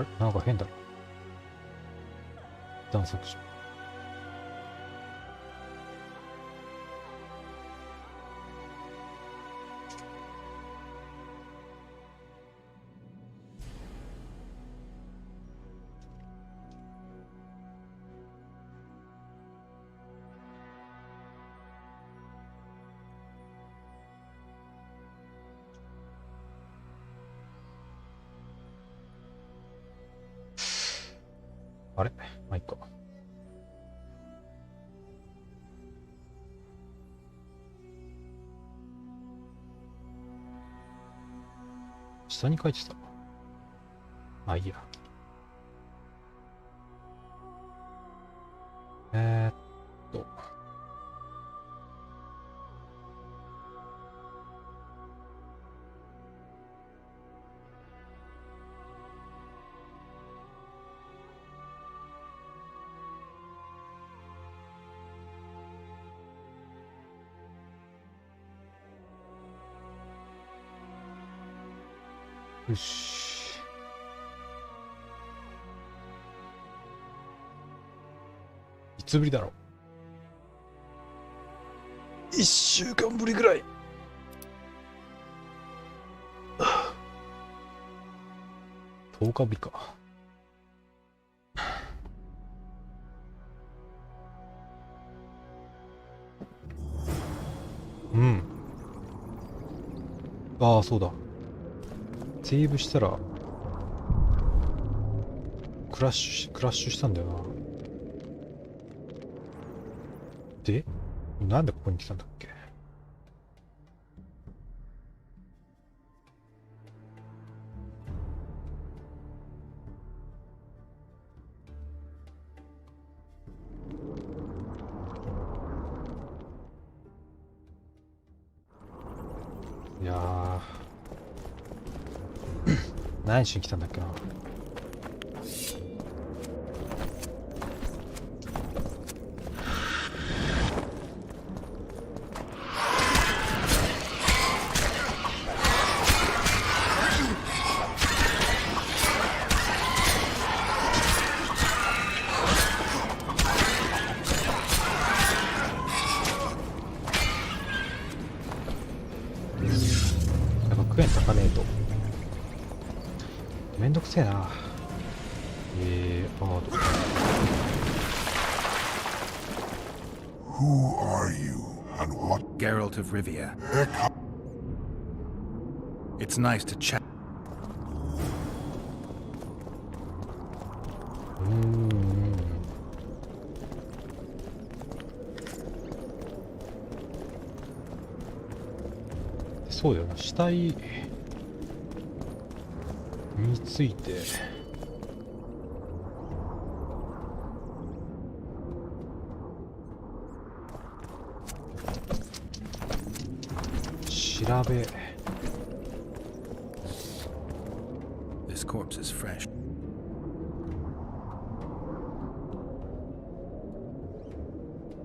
れなんか変だろ。探索しよう。あれまあ、いっか。下に書いてた。まあいいや。えーっと。よし。いつぶりだろう。1週間ぶりぐらい。10日ぶりか。うん。ああ、そうだ。セーブしたらクラッシュしたんだよな。で、なんでここに来たんだっけ。いやー何しに来たんだっけな。100円高ねえとめんどくせえな。あーWho are you and what Geralt of Rivia. heck? It's nice to chat. そうだよな。死体について調べ。 This corpse is fresh.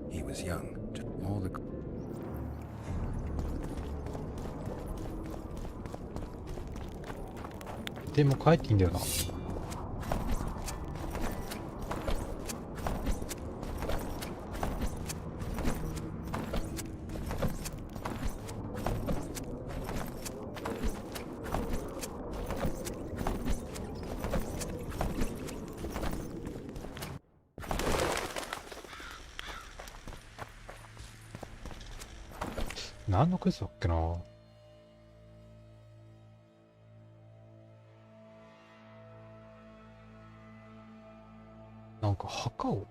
He was young. All the... でも帰っていいんだよな。何のクイズだっけな。なんか墓を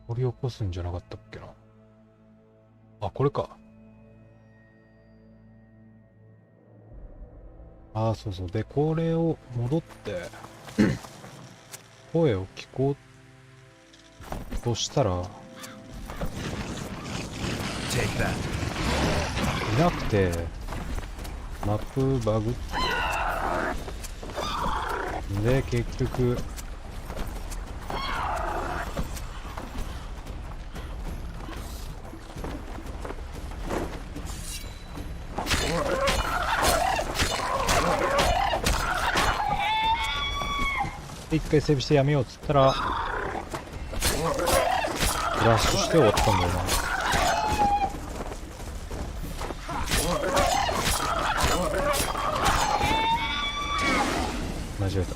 掘り起こすんじゃなかったっけな。あ、これか。ああ、そうそう。で、これを戻って声を聞こうとしたら Take that. いなくて、マップバグで結局で一回セーブしてやめようっつったらフラッシュして終わったんだよな。間違えた。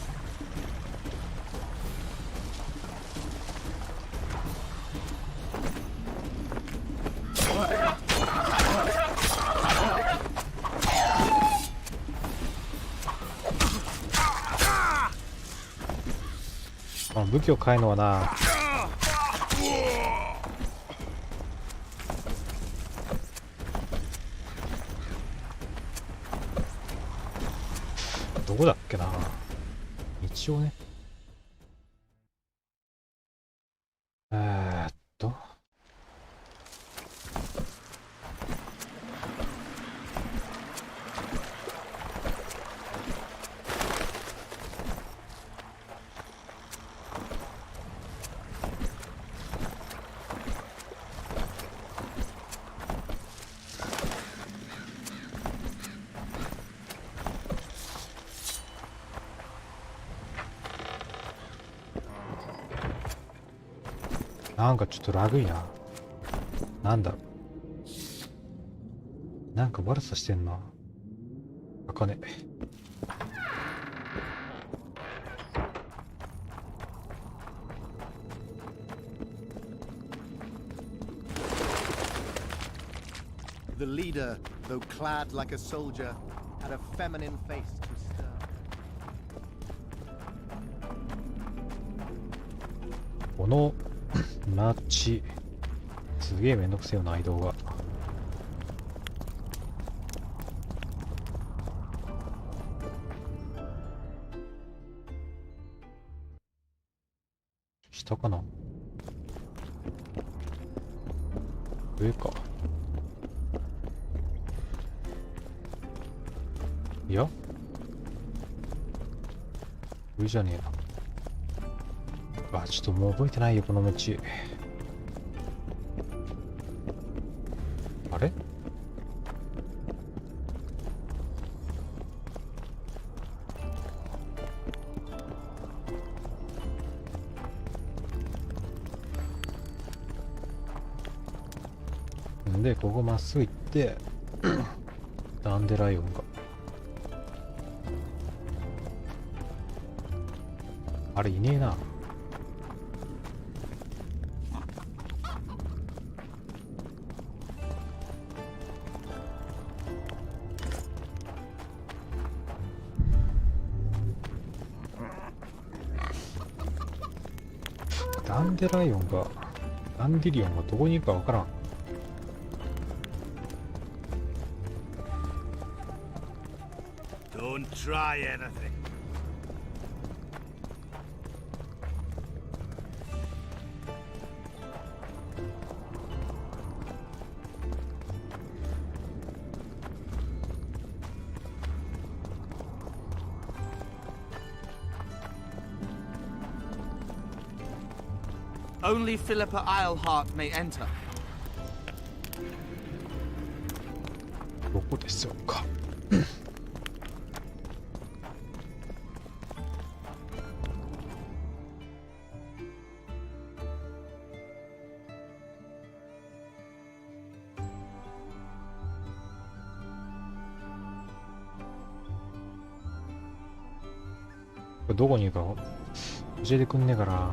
武器を変えるのはな、どこだっけな。一応ね、なんかちょっとラグいな。なんだろう。なんか悪さしてんな。あかね。The leader, though clad like a soldier, had a feminine face to stir. この街、すげえめんどくせえよな、移動が。下かな、上か。いや上じゃねえな。あ、ちょっともう覚えてないよこの道。あれ、んでここまっすぐ行ってダンデライオンが、あれいねえな。ダンデライオンが、ダンディリオンがどこにいるかわからん。Don't try anything. 'Only Philippa Eilhart may enter.' どこでしょうか。これどこにいるか教えてくんねえから。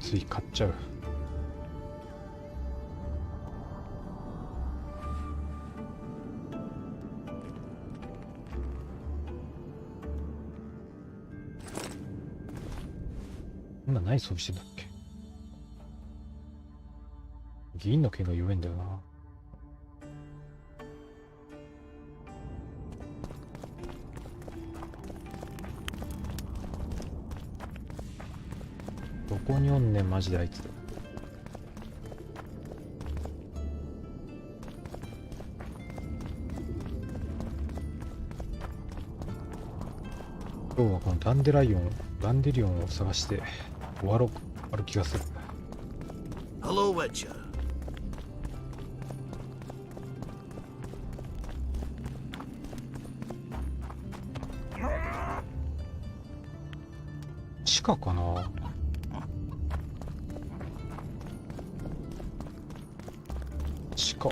つい買っちゃう。今何装備してんだっけ。銀の剣が弱いんだよな。どこにおんねんマジであいつ。今日はこのダンデリオンを探して終わる気がする。 Hello, Witcher. 地下かな。地下。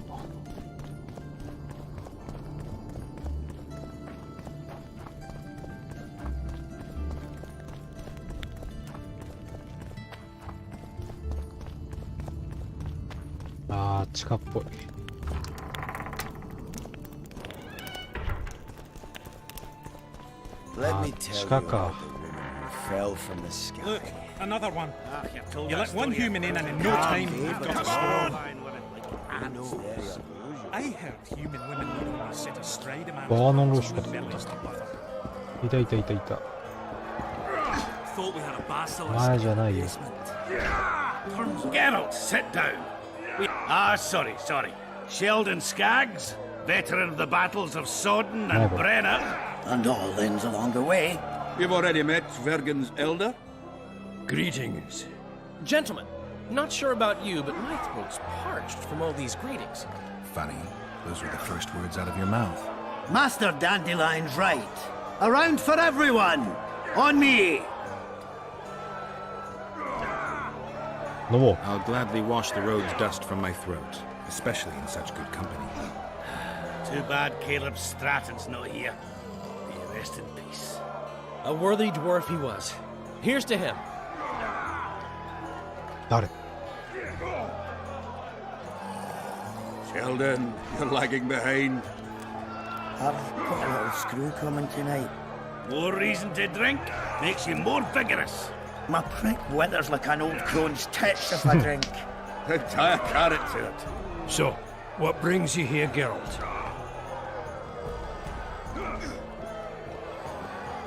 あー、地下っぽい。Let me Ah, tell you Chaka. about the woman who fell from the sky. Look, another one. You You let one human in, and in no time, you've got a storm. I heard human women not only sit astride a man, バーナンローシュかと but 思っ bellies to mother. た。いたいたいたいた。 Thought we had a basilisk 前じゃないよ。 Geralt, sit down. Sorry. Sheldon Skaggs, veteran of the battles of Sodden and Never. Brenner. And all lands along the way. You've already met Vergen's elder? Greetings. Gentlemen, not sure about you, but my throat's parched from all these greetings. Funny, those were the first words out of your mouth. Master Dandelion's right. Around for everyone. On me. 飲もう。 I'll gladly wash the road's dust from my throat, especially in such good company. Too bad Caleb Stratton's not here. May you rest in peace. A worthy dwarf he was. Here's to him. 誰？ Sheldon, you're lagging behind. I've got a little screw coming tonight. More reason to drink makes you more vigorous. My prick withers like an old crone's tits if I drink. Tie a carrot to it. So, what brings you here, Geralt?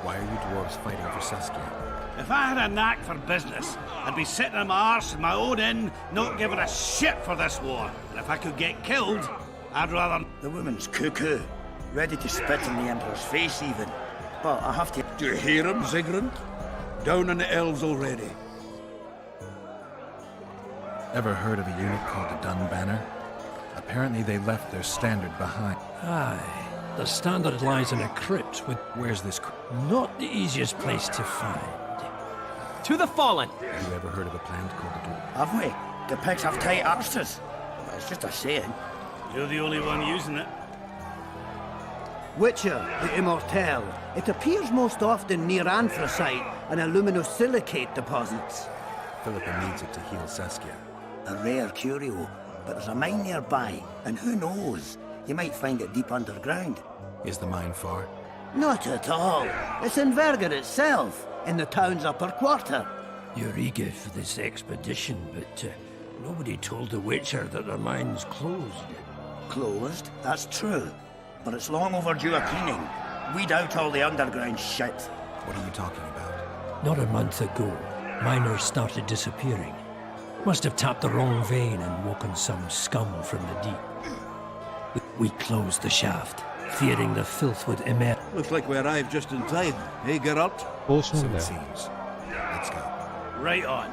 Why are you dwarves fighting for Saskia? If I had a knack for business, I'd be sitting on my arse in my own inn, not giving a shit for this war. And if I could get killed, I'd rather... The woman's cuckoo. Ready to spit in the Emperor's face even. But I have to... Do you hear him, Zigran? Down on the elves already. Ever heard of a unit called the Dun Banner? Apparently they left their standard behind. Aye, the standard lies in a crypt with Where's this not the easiest place to find. To the fallen! Have you ever heard of a plant called the Dwarf? Have we? The pigs have tight arses. Well, it's just a saying. You're the only one using it. Witcher, the immortal. It appears most often near anthracite and aluminosilicate deposits. Philippa needs it to heal Saskia. A rare curio, but there's a mine nearby, and who knows? You might find it deep underground. Is the mine far? Not at all. It's in Verger itself, in the town's upper quarter. You're eager for this expedition, but nobody told the Witcher that their mine's closed. Closed, that's true. But it's long overdue a cleaning. Weed out all the underground shit. What are you talking about? Not a month ago, miners started disappearing. Must have tapped the wrong vein and woken some scum from the deep. We closed the shaft, fearing the filth would emerge. Looks like we arrived just in time. Hey, Geralt? どうし So なんだ it よ。 seems. Let's go. Right on.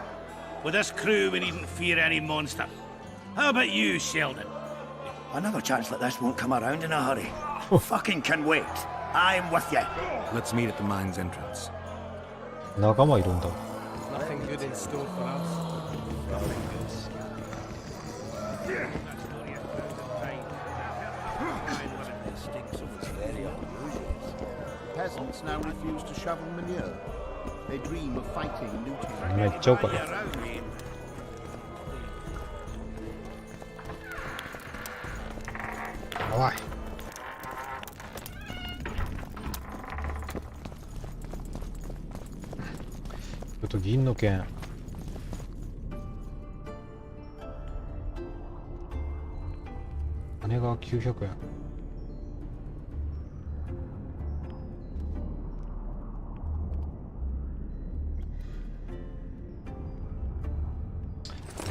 With this crew, we needn't fear any monster. How about you, Sheldon? Another chance like this won't come around in a hurry. Fucking can wait. I'm with you. Let's meet at the mine's entrance. 仲間いるんだ。 Nothing good in store for us. Peasants now refuse to shovel manure. They dream of fighting and looting. 今行っちゃおうかな。おい。ちょっと銀の剣。金が900円。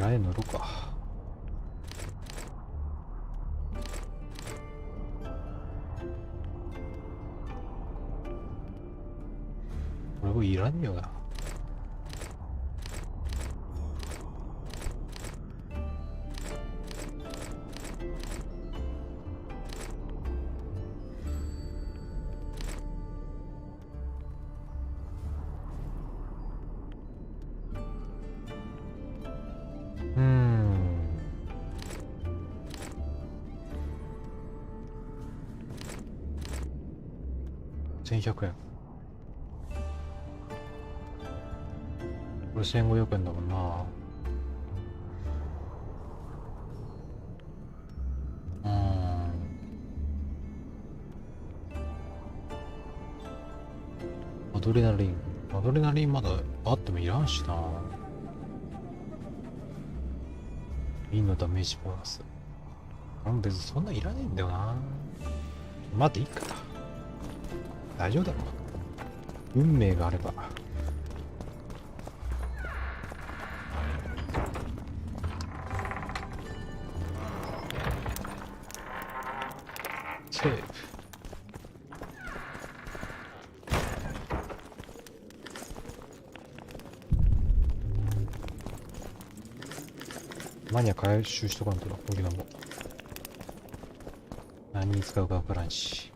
屋根乗るか。これもいらんよな。1100円。これ1500円だもんな。アドレナリン。アドレナリンまだあってもいらんしな。リンのダメージボーナス。別にそんないらねえんだよな。待っていいか。大丈夫だろう。運命があれば。セーフ。マニア回収しとかんとな、こういうのも。何に使うかわからんし。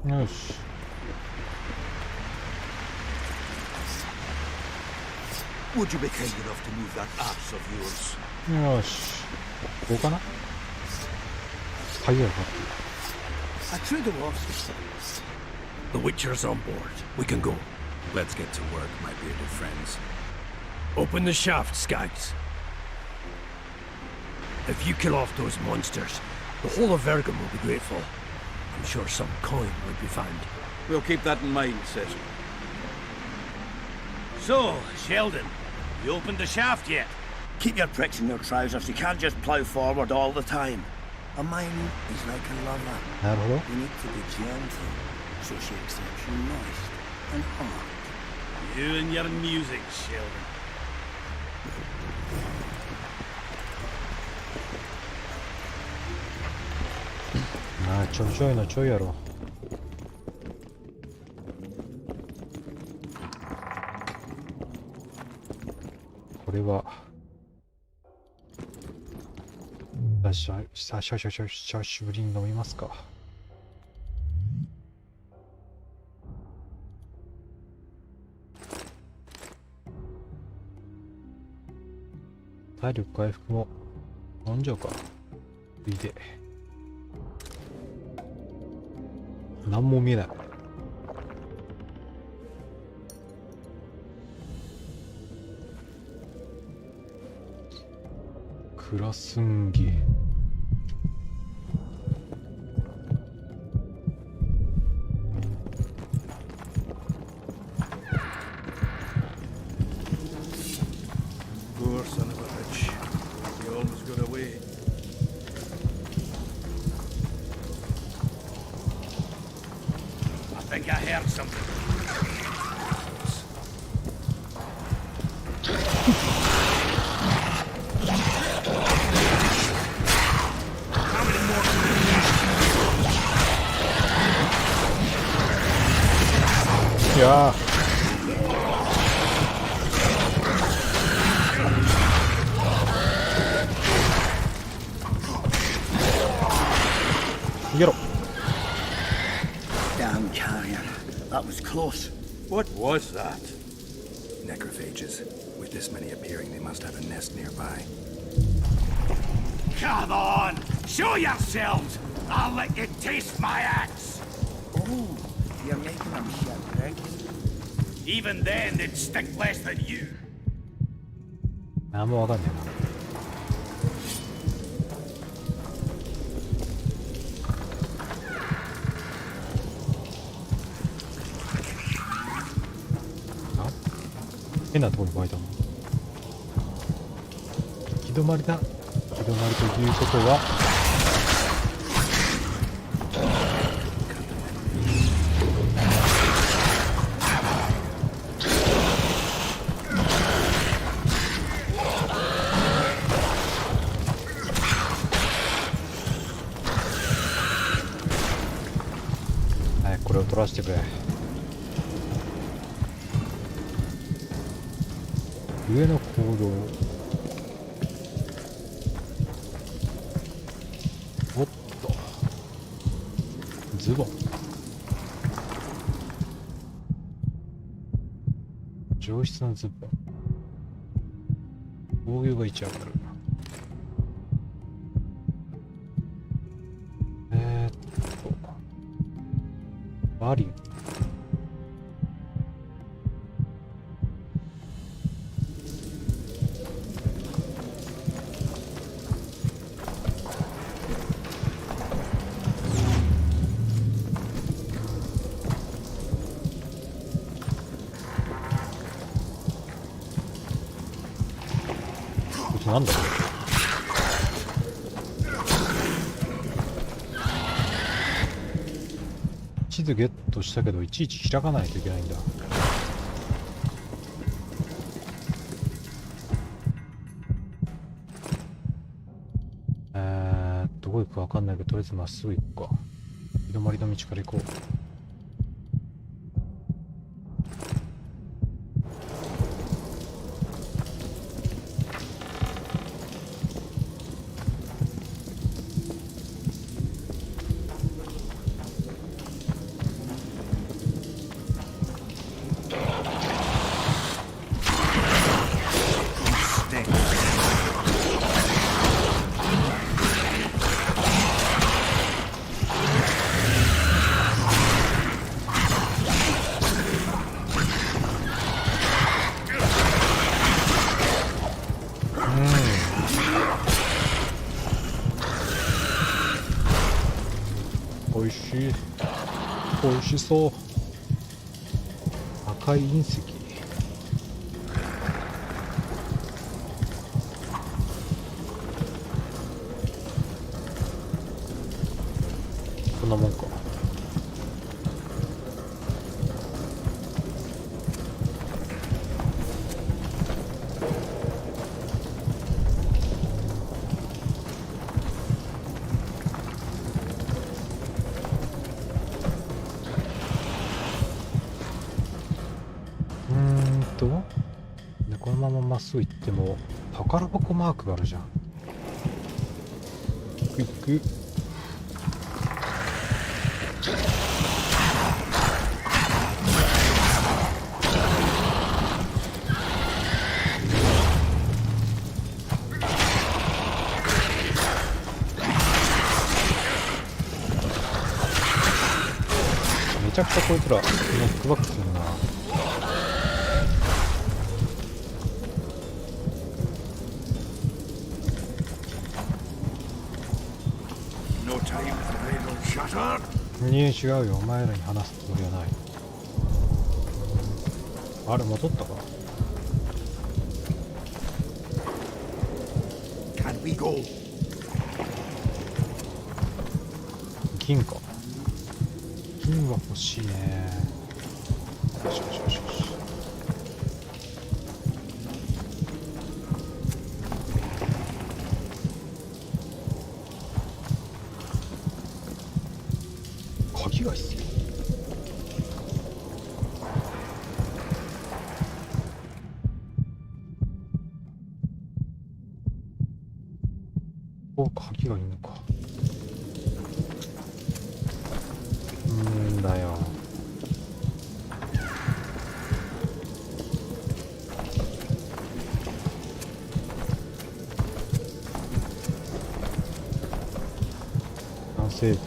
よし。Would you be kind enough to move that ass of yours? よし。こうかな。はいや、I trade him off. The Witcher's on board. We can go. Let's get to work, my bearded friends. Open the shaft, Skags. If you kill off those monsters, the whole of Vergum will be grateful. I'm sure some coin would be found. We'll keep that in mind, Cecil. So, Sheldon, you opened the shaft yet? Keep your pricks in your trousers. You can't just plough forward all the time. A mine is like a lover. なるほど。 You need to be gentle, so she accepts you moist and hard. You and your music, Sheldon. まあちょいちょいのちょいやろ。これは久しぶりに飲みますか。体力回復も飲んじゃうか。ついで何も見えない。クラスンギ。Poor son of a bitch. He almost got away. I think I heard something. How many more? いやー。逃げろ。 Damn carrier. That was close. What was that? Necrophages. With this many appearing, they must have a nest nearby. Come on! Show yourselves! I'll let you taste my axe! Oh, you're making them shipwreck. Even then, they'd stick less than you. 何もわかんねえな。変なところに湧いたの。行き止まりだ。行き止まりということははい、これを取らせてくれ。上の行動。おっとズボン。上質なズボン。防御が1上がる。バリュー。これなんだろう。地図ゲットしたけどいちいち開かないといけないんだ。どこ行くか分かんないけどとりあえずまっすぐ行くか。日の回りの道から行こう。美味しい。美味しそう。赤い隕石。こんなもんか。でこのまままっすぐ行っても宝箱マークがあるじゃん。行く行く。めちゃくちゃこいつらノックバックするな。いえ違うよ、お前らに話すつもりはない。あれ戻ったか。 Can we go? 銀か。銀は欲しいね。よしよしよしよし。鍵が必要。お、鍵がいいのか。だよ。完成。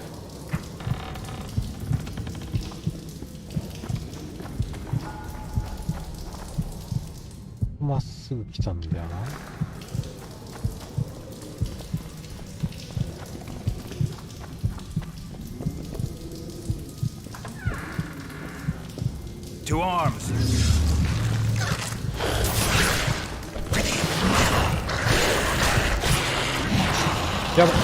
まっすぐ来たんだよな。To arms. やばっ。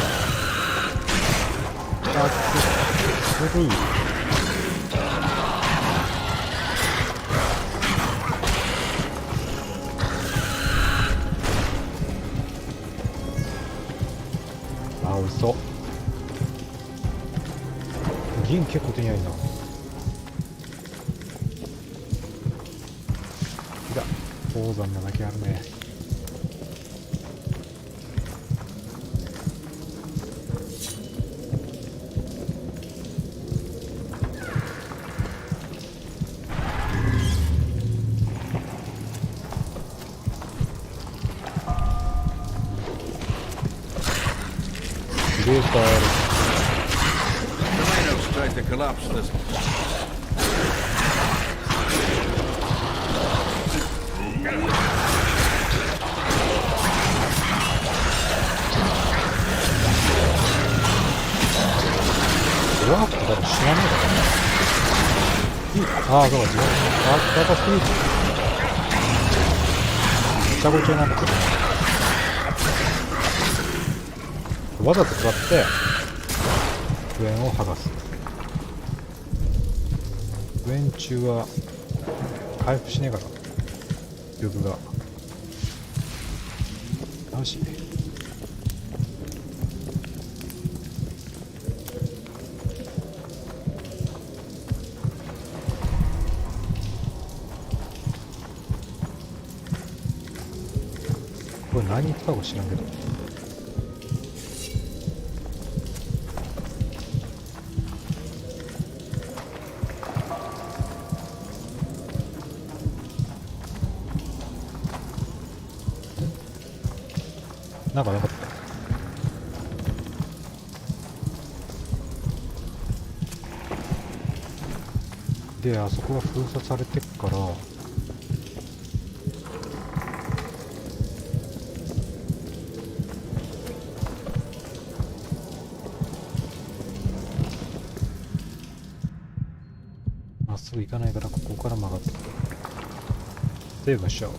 すごい。あ、美味しそう。銀結構手に入るな。いや鉱山なだけあるね。レーターある。 Tornadoes tried to collapse this. ドワーフって多分知らないだろうね。ああ、そうか、違う。あ、ダータスピード。ごちゃごちゃになってる。わざと使ってクエンを剥がす。クエン中は回復しねえから力がよし。これ何に使うか知らんけど、なんかなかった。で、あそこが封鎖されてっから、まっすぐ行かないから、ここから曲がってセーブしちゃおう。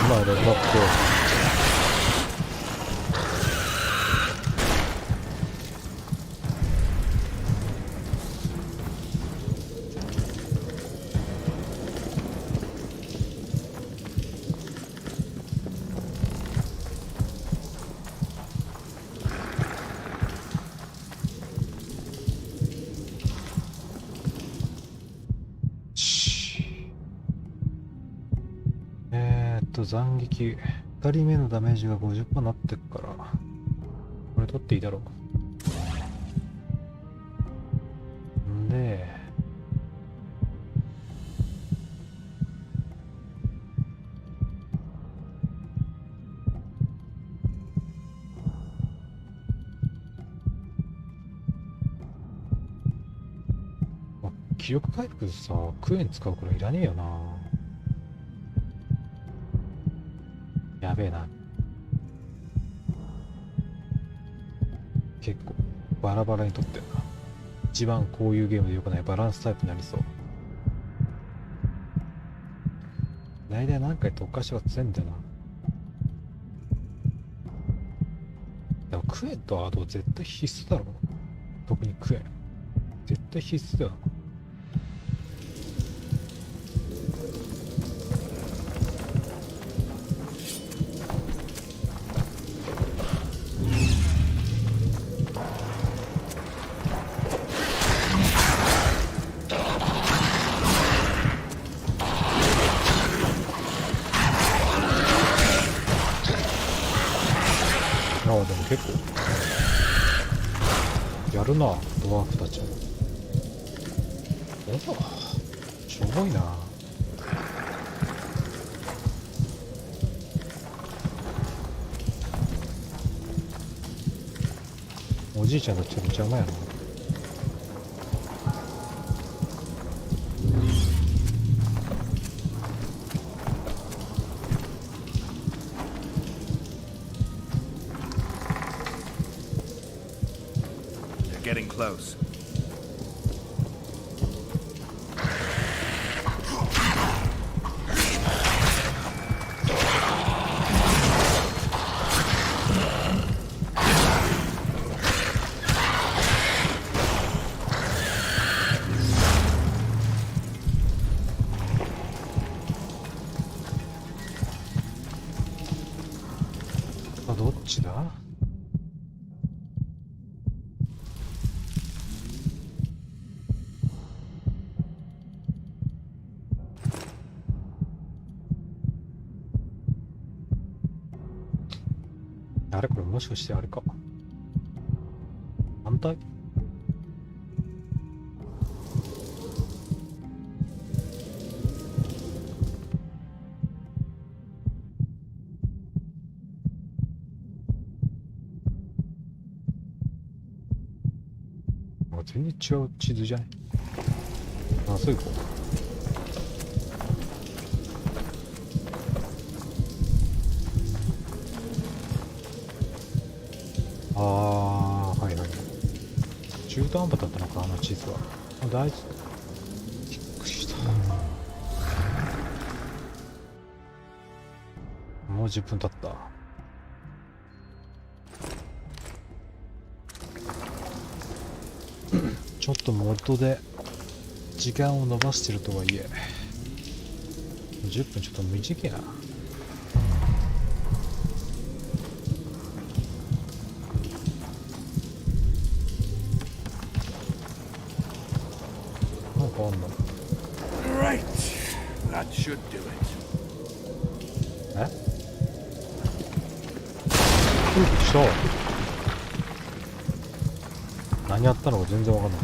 まあ、だって斬撃2人目のダメージが 50% なってっから、これ取っていいだろう。んで、気力回復さ、クエン使うからいらねえよな。やべえな。結構バラバラにとってんな。一番こういうゲームで良くないバランスタイプになりそう。大体何回特化しては強いんだよな。でもクエンとアド絶対必須だろ。特にクエン絶対必須だよな。ああ、でも結構やるな、ドワーフたちも。おお、しょぼいな。おじいちゃんたちちょっと邪魔やな。Getting close. ちだ？あれこれもしかしてあれか？反対？全然違う地図じゃない？あ、そういうこと。ああ、はいはい。中途半端だったのか、あの地図は。あ、大事。びっくりした。もう10分経った。ちょっとモッドで時間を延ばしてるとはいえ、10分ちょっと短いな。なんかあんの？ Right. That should do it. え？空気した。何やったのか全然わかんない。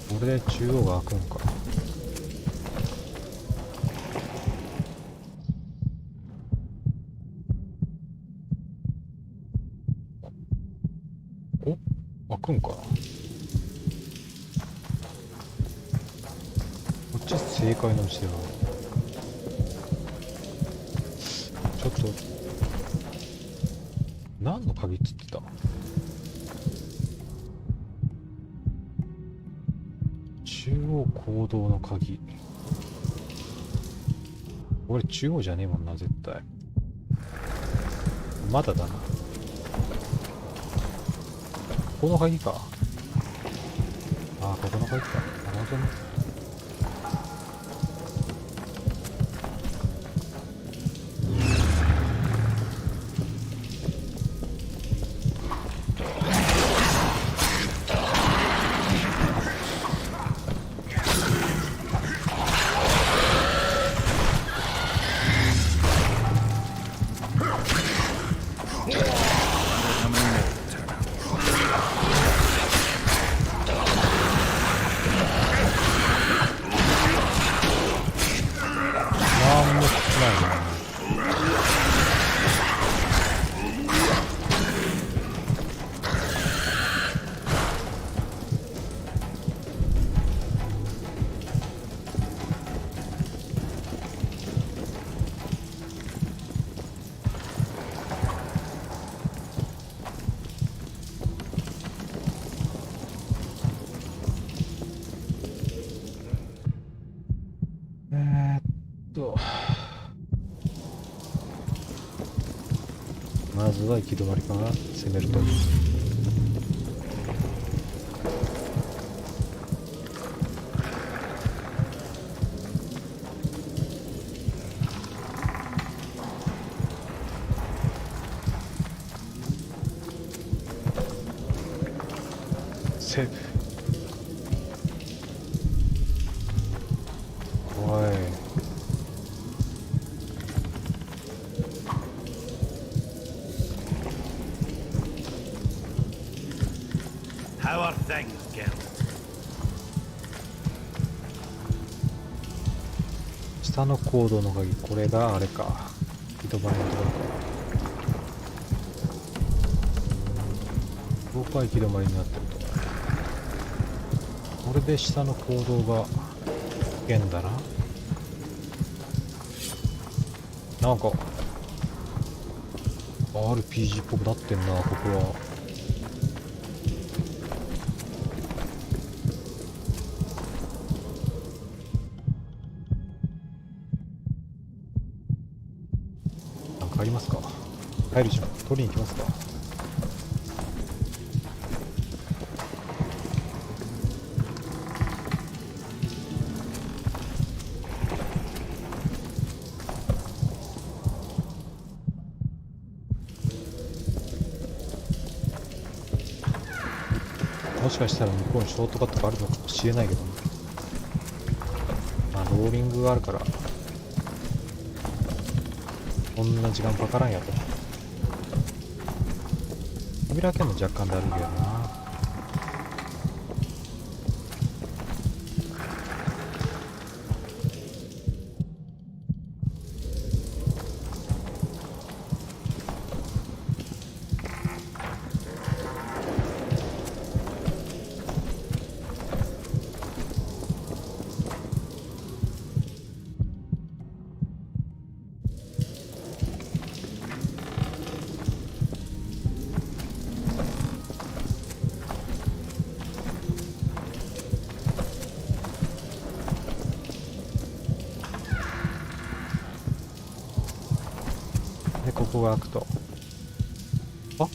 これで中央が開くんか。お、開くんかな。こっち正解の道だよ。ちょっと何の鍵っつってた？中央行動の鍵。これ中央じゃねえもんな、絶対。まだだな。ここの鍵か。ああ、ここの鍵か。なるほどね。まずは行き止まりから攻めると。セーフ。おい。How are things, Gil? 下の行動の鍵、これがあれか。行き止まりのところか。僕は行き止まりになってると。これで下の行動が危険だな。なんか RPG っぽくなってんな、ここは。帰りますか。帰るじゃん。取りに行きますか。もしかしたら向こうにショートカットがあるのかもしれないけどね。まあローリングがあるからこんな時間かからんやと。扉開けも若干だるいけどな。でここが開くと、あ、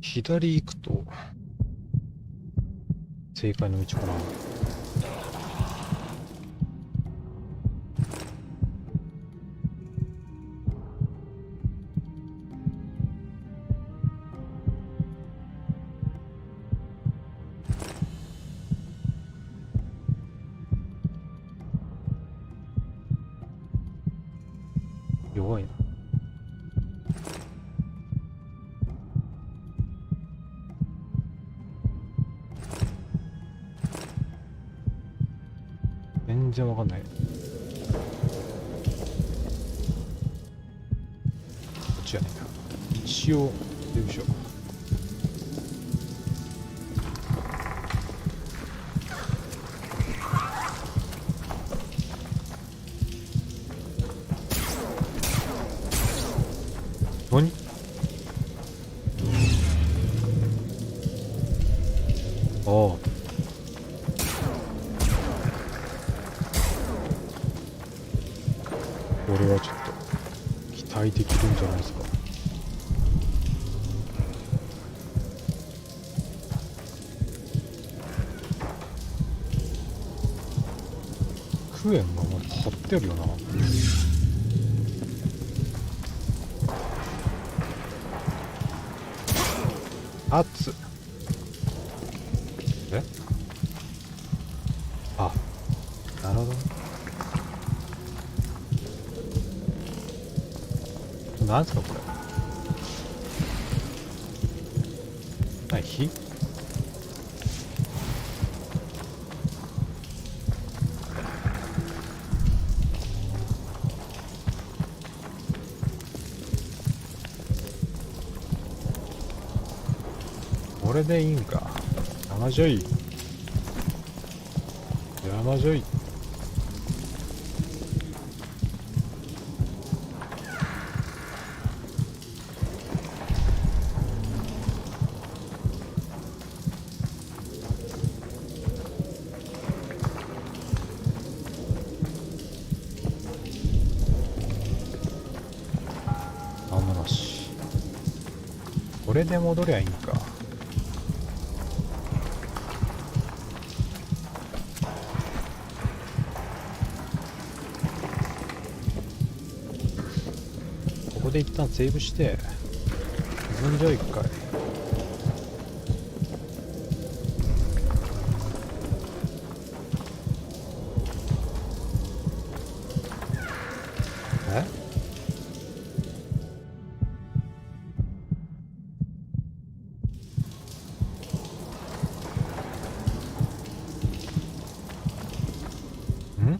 左行くと正解の道かな。弱いな。全然わかんない。こっちやねんな。一応よいしょ。何？ああ。これはちょっと期待できるんじゃないですか。クエンがまだ張ってあるよな。熱っ。え？あ、なるほどね。なんすかこれ。はい、火？れでいいんか。山じょい。山じょい。なんもなし。これで戻りゃいいんか。ここで一旦セーブして進んじゃう一回。え？ん？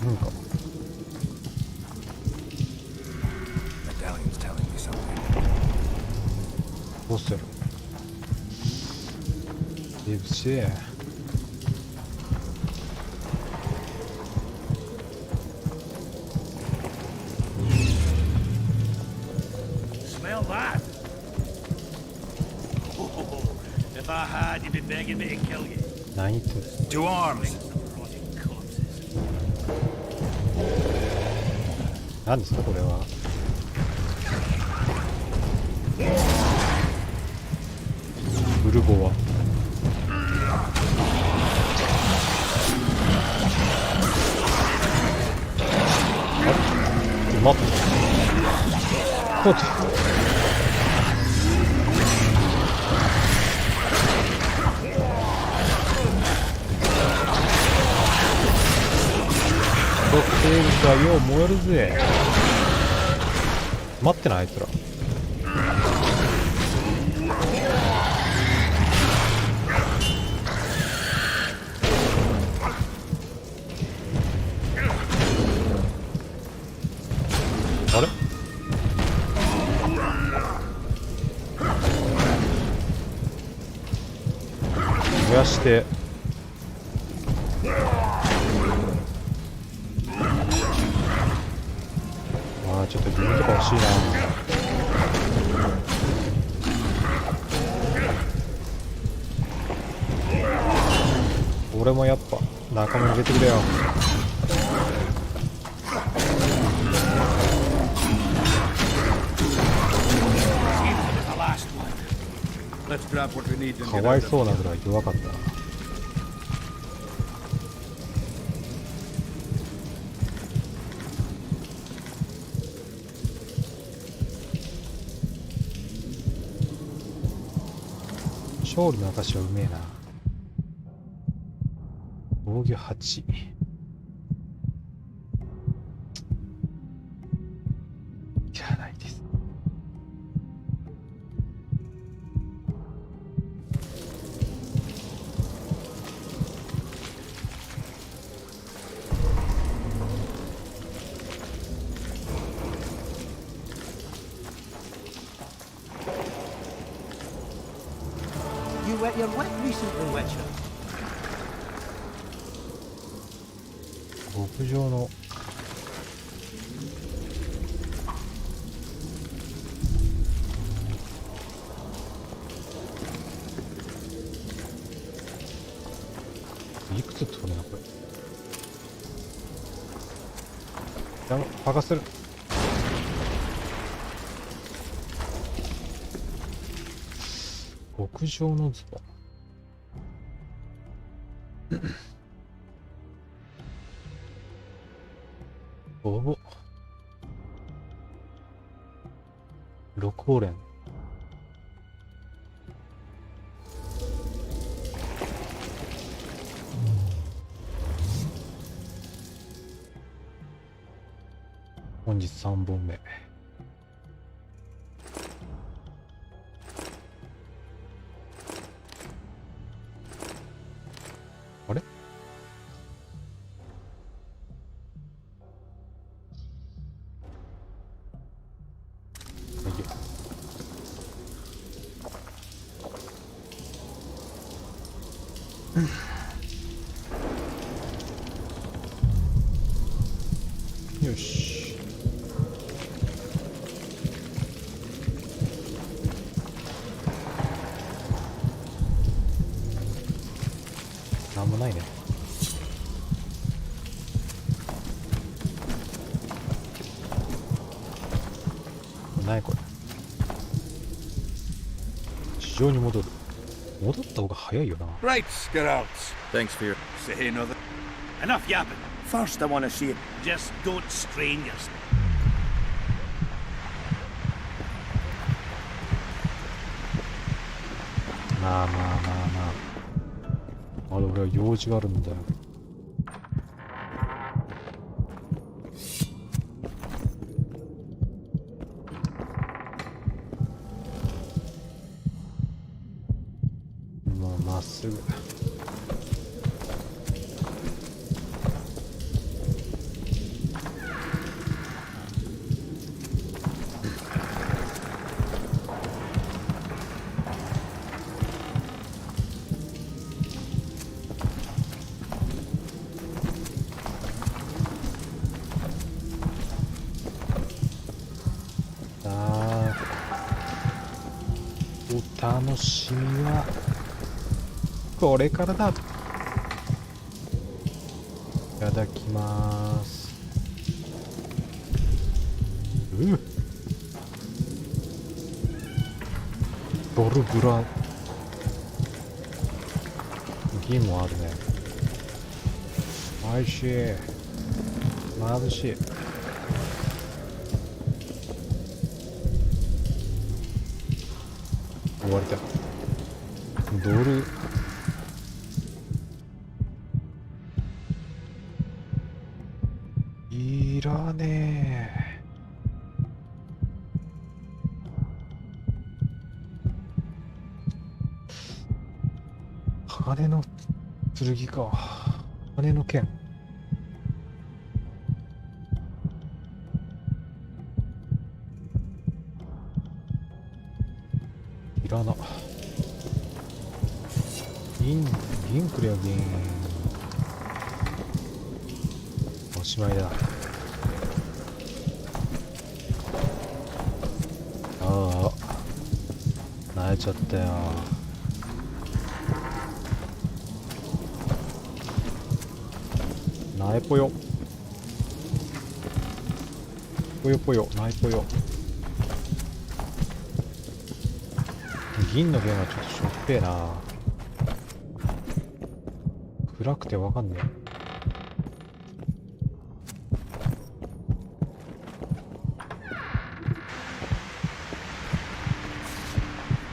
なんか Medallion's telling me something. どうする？セーブしてSmell that? Oh, if I had, you'd be begging me to kill you. 何言ってんの？ To arms! Rotting corpses. 何ですかこれは。ブルボはあれ待ってこっちドッグテールがよう燃えるぜ。待ってないあいつら。あれ燃やしてちょっとグミとか欲しいな。俺もやっぱ仲間に入れてくれよ。かわいそうなぐらい弱かったな。勝利の証はうめえな。防御8。いらないです。You wet your wet recently, Wetcher. 極上のいくつ取るなこれ。やば、剥がせる。極上のズボン。ボボ6ホーレン。本日3本目。よし。なんもないね。何これ。地上に戻る。戻った方が早いよな。 Right, Scarabs. Thanks for your... Say another. Enough yapping. First, I want to see it. Just don't strain yourself. まあまあまあまあ。まだ俺は用事があるんだよ。もうまっすぐ。お楽しみはこれからだ。いただきます。ドルブラ銀もあるね。おいしい。眩しい。終わりだ。ドルいらねえ。鋼の剣か。鋼の剣。いらな。銀くれよ銀。おしまいだ。ああ、泣いちゃったよ。ナイぽよ。ぽよぽよ、ナイぽよ。銀の弦はちょっとしょっぺえな。暗くてわかんね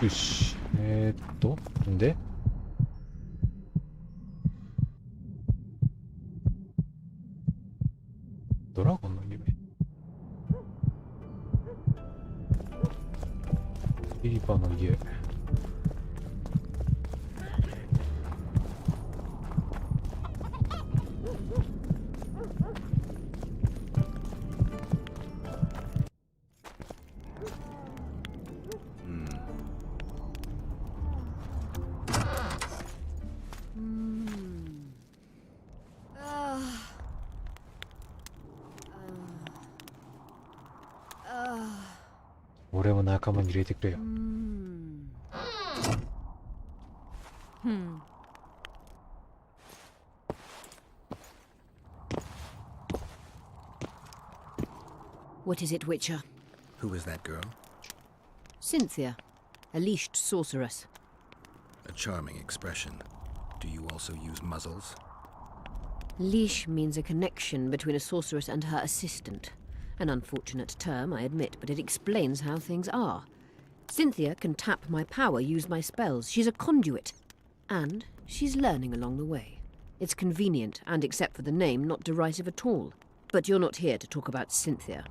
え。よし。んでドラゴンの夢。リーパーの家。俺も仲間に入れてくれよ。What is it, Witcher? Who is that girl? Cynthia, a leashed sorceress. A charming expression. Do you also use muzzles? Leash means a connection between a sorceress and her assistant. An unfortunate term, I admit, but it explains how things are. Cynthia can tap my power, use my spells. She's a conduit. And she's learning along the way. It's convenient, and except for the name, not derisive at all. But you're not here to talk about Cynthia.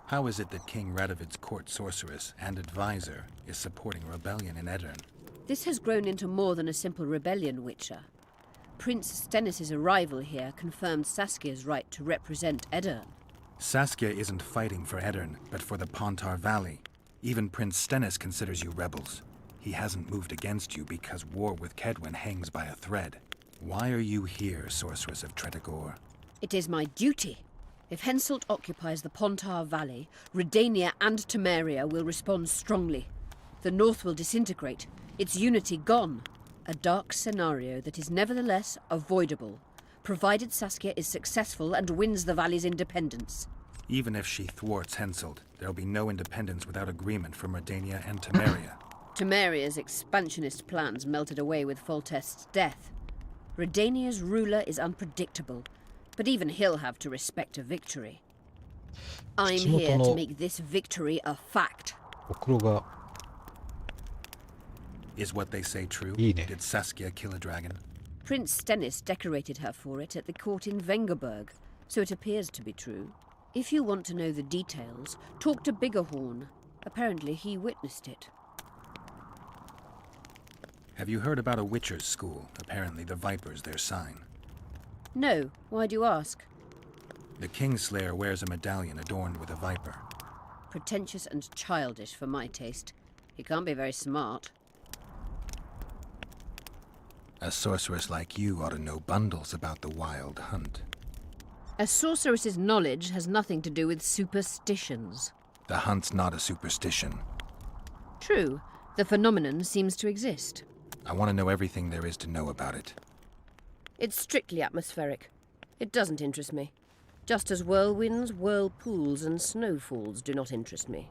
How is it that King Radovid's court sorceress and advisor is supporting rebellion in Edirne? This has grown into more than a simple rebellion, Witcher. Prince Stennis' arrival here confirmed Saskia's right to represent Edirne. Saskia isn't fighting for Edirne, but for the Pontar Valley. Even Prince Stennis considers you rebels. he hasn't moved against you because war with Kedwen hangs by a thread. Why are you here, Sorceress of Tretogor? It is my duty. If Henselt occupies the Pontar Valley, Redania and Temeria will respond strongly. The North will disintegrate, its unity gone. A dark scenario that is nevertheless avoidable, provided Saskia is successful and wins the valley's independence. Even if she thwarts Henselt, there'll be no independence without agreement from Redania and Temeria. Temeria's expansionist plans melted away with Foltest's death. Redania's ruler is unpredictable, but even he'll have to respect a victory. I'm here to make this victory a fact. おふくろが Is what they say true? いいね。 Did Saskia kill a dragon? Prince Stennis decorated her for it at the court in Vengerberg, so it appears to be true. If you want to know the details, talk to Biggerhorn. Apparently he witnessed it. Have you heard about a Witcher's school? Apparently the Viper's their sign. No, why do you ask? The Kingslayer wears a medallion adorned with a viper. Pretentious and childish for my taste. He can't be very smart. A sorceress like you ought to know bundles about the Wild Hunt. A sorceress's knowledge has nothing to do with superstitions. The hunt's not a superstition. True, the phenomenon seems to exist. I want to know everything there is to know about it. It's strictly atmospheric. It doesn't interest me. Just as whirlwinds, whirlpools, and snowfalls do not interest me.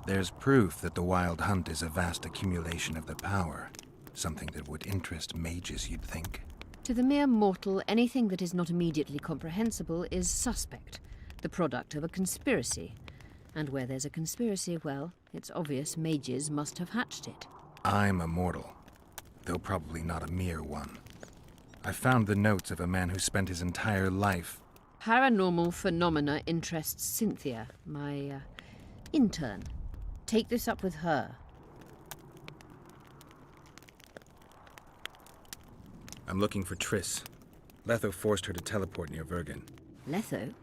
There's proof that the Wild Hunt is a vast accumulation of the power. Something that would interest mages, you'd think. To the mere mortal, anything that is not immediately comprehensible is suspect, the product of a conspiracy. And where there's a conspiracy, well, it's obvious mages must have hatched it. I'm a mortal, though probably not a mere one. I found the notes of a man who spent his entire life... Paranormal phenomena interests Cynthia, my intern. Take this up with her. I'm looking for Triss. Letho forced her to teleport near Vergen. Letho?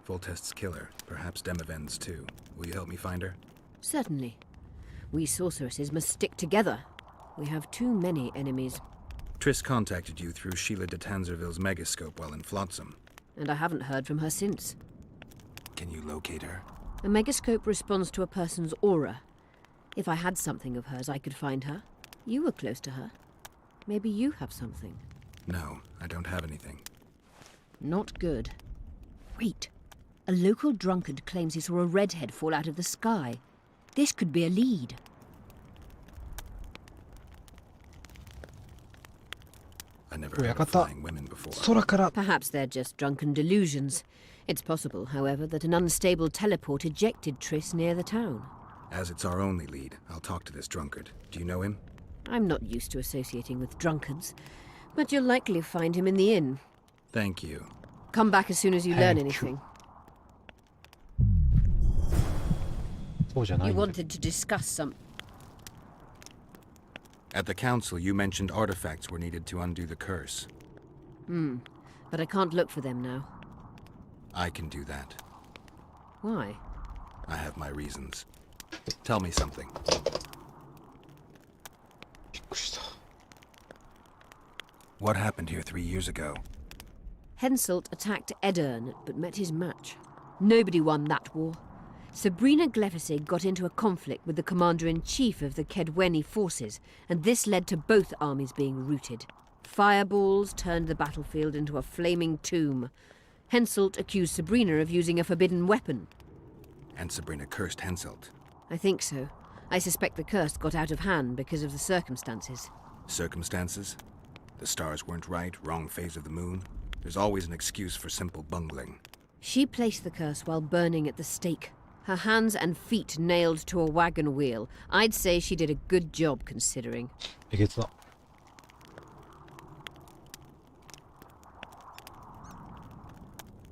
Foltest's killer, perhaps Demavend's too. Will you help me find her? Certainly. We sorceresses must stick together. We have too many enemies. Triss contacted you through Sheila de Tanzerville's megascope while in Flotsam. And I haven't heard from her since. Can you locate her? A megascope responds to a person's aura. If I had something of hers, I could find her. You were close to her. Maybe you have something. No, I don't have anything. Not good. Wait. A local drunkard claims he saw a redhead fall out of the sky. This could be a lead. I never heard of flying women before. 空から Perhaps they're just drunken delusions. It's possible, however, that an unstable teleport ejected Triss near the town. As it's our only lead, I'll talk to this drunkard. Do you know him? I'm not used to associating with drunkards, but you'll likely find him in the inn. Thank you. Come back as soon as you learn Thank you. anything. そうじゃない You んだよ wanted to discuss some... At the council, you mentioned artifacts were needed to undo the curse. But I can't look for them now. I can do that. Why? I have my reasons. Tell me something. びっくりした What happened here 3 years ago? Henselt attacked Edern, but met his match. Nobody won that war. Sabrina Glefisig got into a conflict with the commander-in-chief of the Kedweni forces, and this led to both armies being routed. Fireballs turned the battlefield into a flaming tomb. Henselt accused Sabrina of using a forbidden weapon. And Sabrina cursed Henselt. I think so. I suspect the curse got out of hand because of the circumstances. Circumstances? The stars weren't right, wrong phase of the moon. There's always an excuse for simple bungling. She placed the curse while burning at the stake. Her hands and feet nailed to a wagon wheel. I'd say she did a good job, considering. えげつな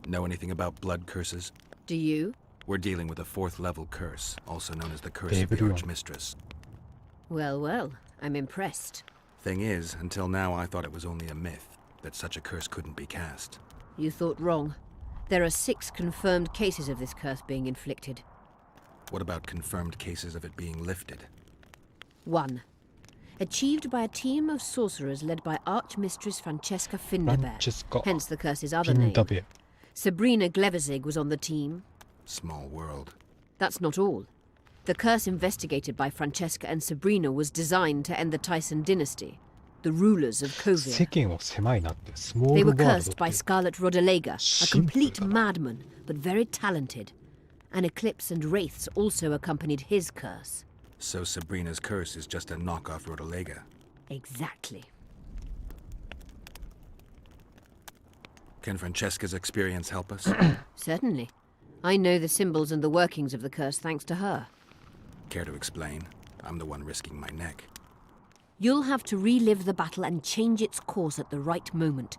Know anything about blood curses? Do you? We're dealing with a 4th level curse, also known as the Curse of the Everyone. Archmistress. Well, well, I'm impressed. Thing is, until now I thought it was only a myth, that such a curse couldn't be cast. You thought wrong. There are 6 confirmed cases of this curse being inflicted. What about confirmed cases of it being lifted? 1. Achieved by a team of sorcerers led by Archmistress Francesca Finderbear, Francesca hence the curse's other name. Finderbear. Sabrina Glevizig was on the team. Small world. That's not all. The curse investigated by Francesca and Sabrina was designed to end the Tyson dynasty, the rulers of 世 Kovia. 間は狭いなってスモー They ル were ワールド cursed って by Scarlet Rodalega, a Simple. complete madman, but very talented. An eclipse and wraiths also accompanied his curse. So Sabrina's curse is just a knockoff Rodalega. Exactly. Can Francesca's experience help us? Certainly. I know the symbols and the workings of the curse thanks to her. Care to explain? I'm the one risking my neck. You'll have to relive the battle and change its course at the right moment.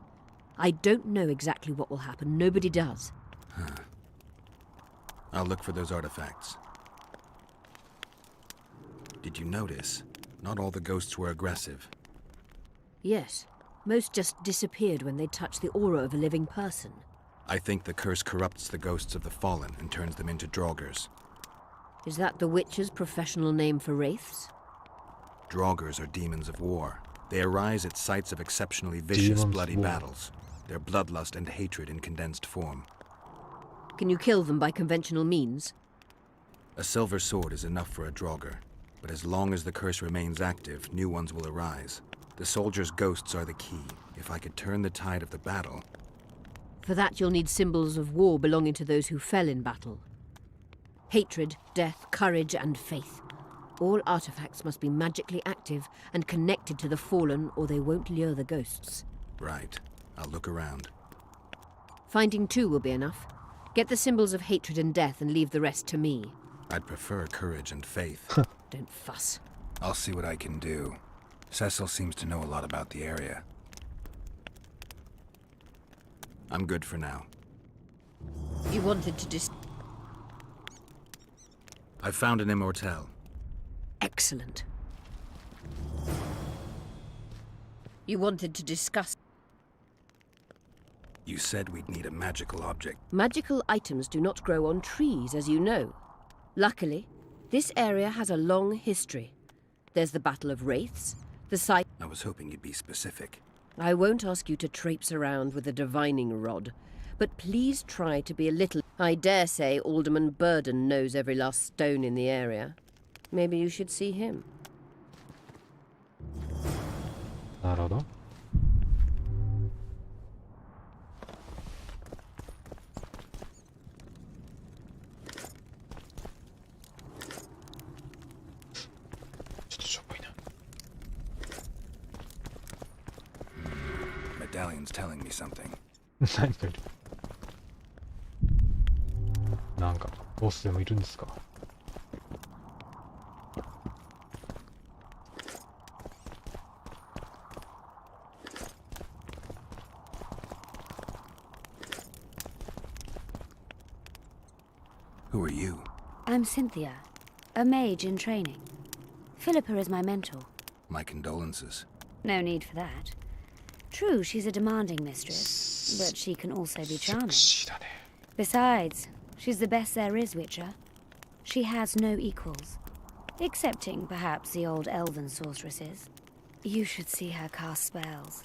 I don't know exactly what will happen. Nobody does. I'll look for those artifacts. Did you notice? Not all the ghosts were aggressive. Yes. Most just disappeared when they touched the aura of a living person. I think the curse corrupts the ghosts of the fallen and turns them into draugrs. Is that the Witcher's professional name for wraiths? Draugrs are demons of war. They arise at sites of exceptionally vicious, Demons bloody of war. battles. Their bloodlust and hatred in condensed form. Can you kill them by conventional means? A silver sword is enough for a draugr, but as long as the curse remains active, new ones will arise. The soldiers' ghosts are the key. If I could turn the tide of the battle... For that you'll need symbols of war belonging to those who fell in battle. Hatred, death, courage, and faith. All artifacts must be magically active and connected to the fallen, or they won't lure the ghosts. Right. I'll look around. Finding 2 will be enough. Get the symbols of hatred and death and leave the rest to me. I'd prefer courage and faith. Don't fuss. I'll see what I can do. Cecil seems to know a lot about the area. I'm good for now. You wanted to I found an immortelle. Excellent. You wanted to discuss... You said we'd need a magical object. Magical items do not grow on trees, as you know. Luckily, this area has a long history. There's the Battle of Wraiths, the site... I was hoping you'd be specific. I won't ask you to traipse around with a divining rod, but please try to be a little... I dare say Alderman Burden knows every last stone in the area. Maybe you should see him. なるほど。ちょっとしょぼいな。Medallion's telling me something. 何かいる。なんかボスでもいるんですか。Who are you? I'm Cynthia, a mage in training. Philippa is my mentor. My condolences. No need for that. True, she's a demanding mistress, but she can also be charming. セクシーだね。 Besides, she's the best there is, Witcher. She has no equals. Excepting, perhaps, the old elven sorceresses. You should see her cast spells.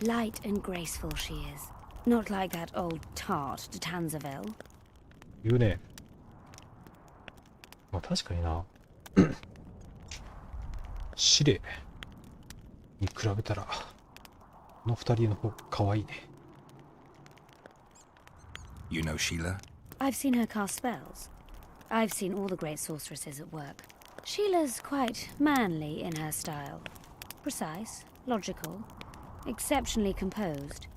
Light and graceful she is. Not like that old tart de Tanzaville. 言うね。まあ確かにな。シレに比べたら、この二人の方が可愛いね。You know Sheila? I've seen her cast spells. I've seen all the great sorceresses at work. Sheila's quite manly in her style. Precise, logical, exceptionally composed.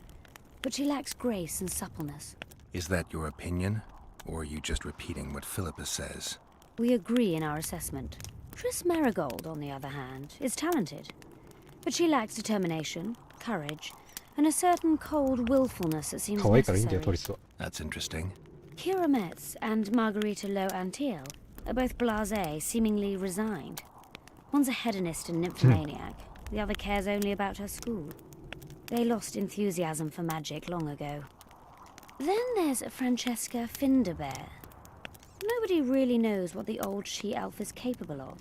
But she lacks grace and suppleness. Is that your opinion? Or are you just repeating what Philippa says? We agree in our assessment. Triss Marigold, on the other hand, is talented. But she lacks determination, courage, and a certain cold willfulness that seems 可愛いからいいんだよ、ト necessary. リスは。 That's interesting. Kira Metz and Margarita Lowe Antiel are both blasé, seemingly resigned. One's a hedonist and nymphomaniac. The other cares only about her school. They lost enthusiasm for magic long ago. Then there's Francesca Finderbear. Nobody really knows what the old she-elf is capable of.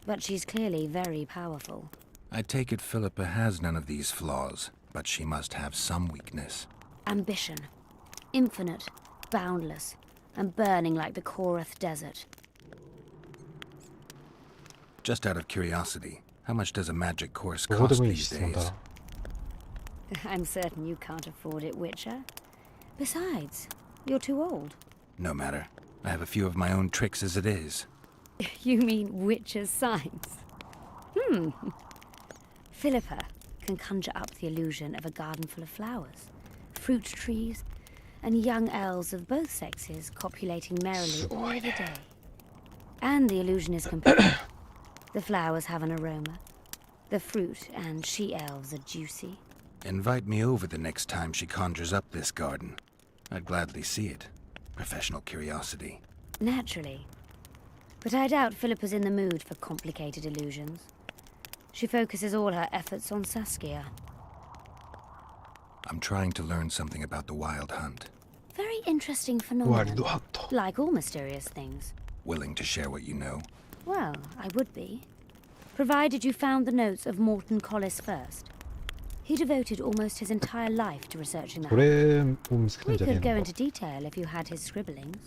But she's clearly very powerful. I take it Philippa has none of these flaws, but she must have some weakness. Ambition. Infinite, boundless, and burning like the Korath Desert. Just out of curiosity, how much does a magic course どうで cost もいい these 質問だ days? な。 I'm certain you can't afford it, Witcher. Besides, you're too old. No matter. I have a few of my own tricks as it is. You mean Witcher's signs? Philippa can conjure up the illusion of a garden full of flowers, fruit trees, and young elves of both sexes copulating merrily all the day. And the illusion is complete. The flowers have an aroma. The fruit and she-elves are juicy. Invite me over the next time she conjures up this garden. I'd gladly see it. Professional curiosity. Naturally. But I doubt Philippa's in the mood for complicated illusions. She focuses all her efforts on Saskia. I'm trying to learn something about the wild hunt. Very interesting ワイル phenomenon. ドハント。 Like all mysterious things. Willing to share what you know? Well, I would be. Provided you found the notes of Morton Collis first. He devoted almost his entire life to researching that. これを見つけたん We じゃねえ could go の into detail if you had his scribblings.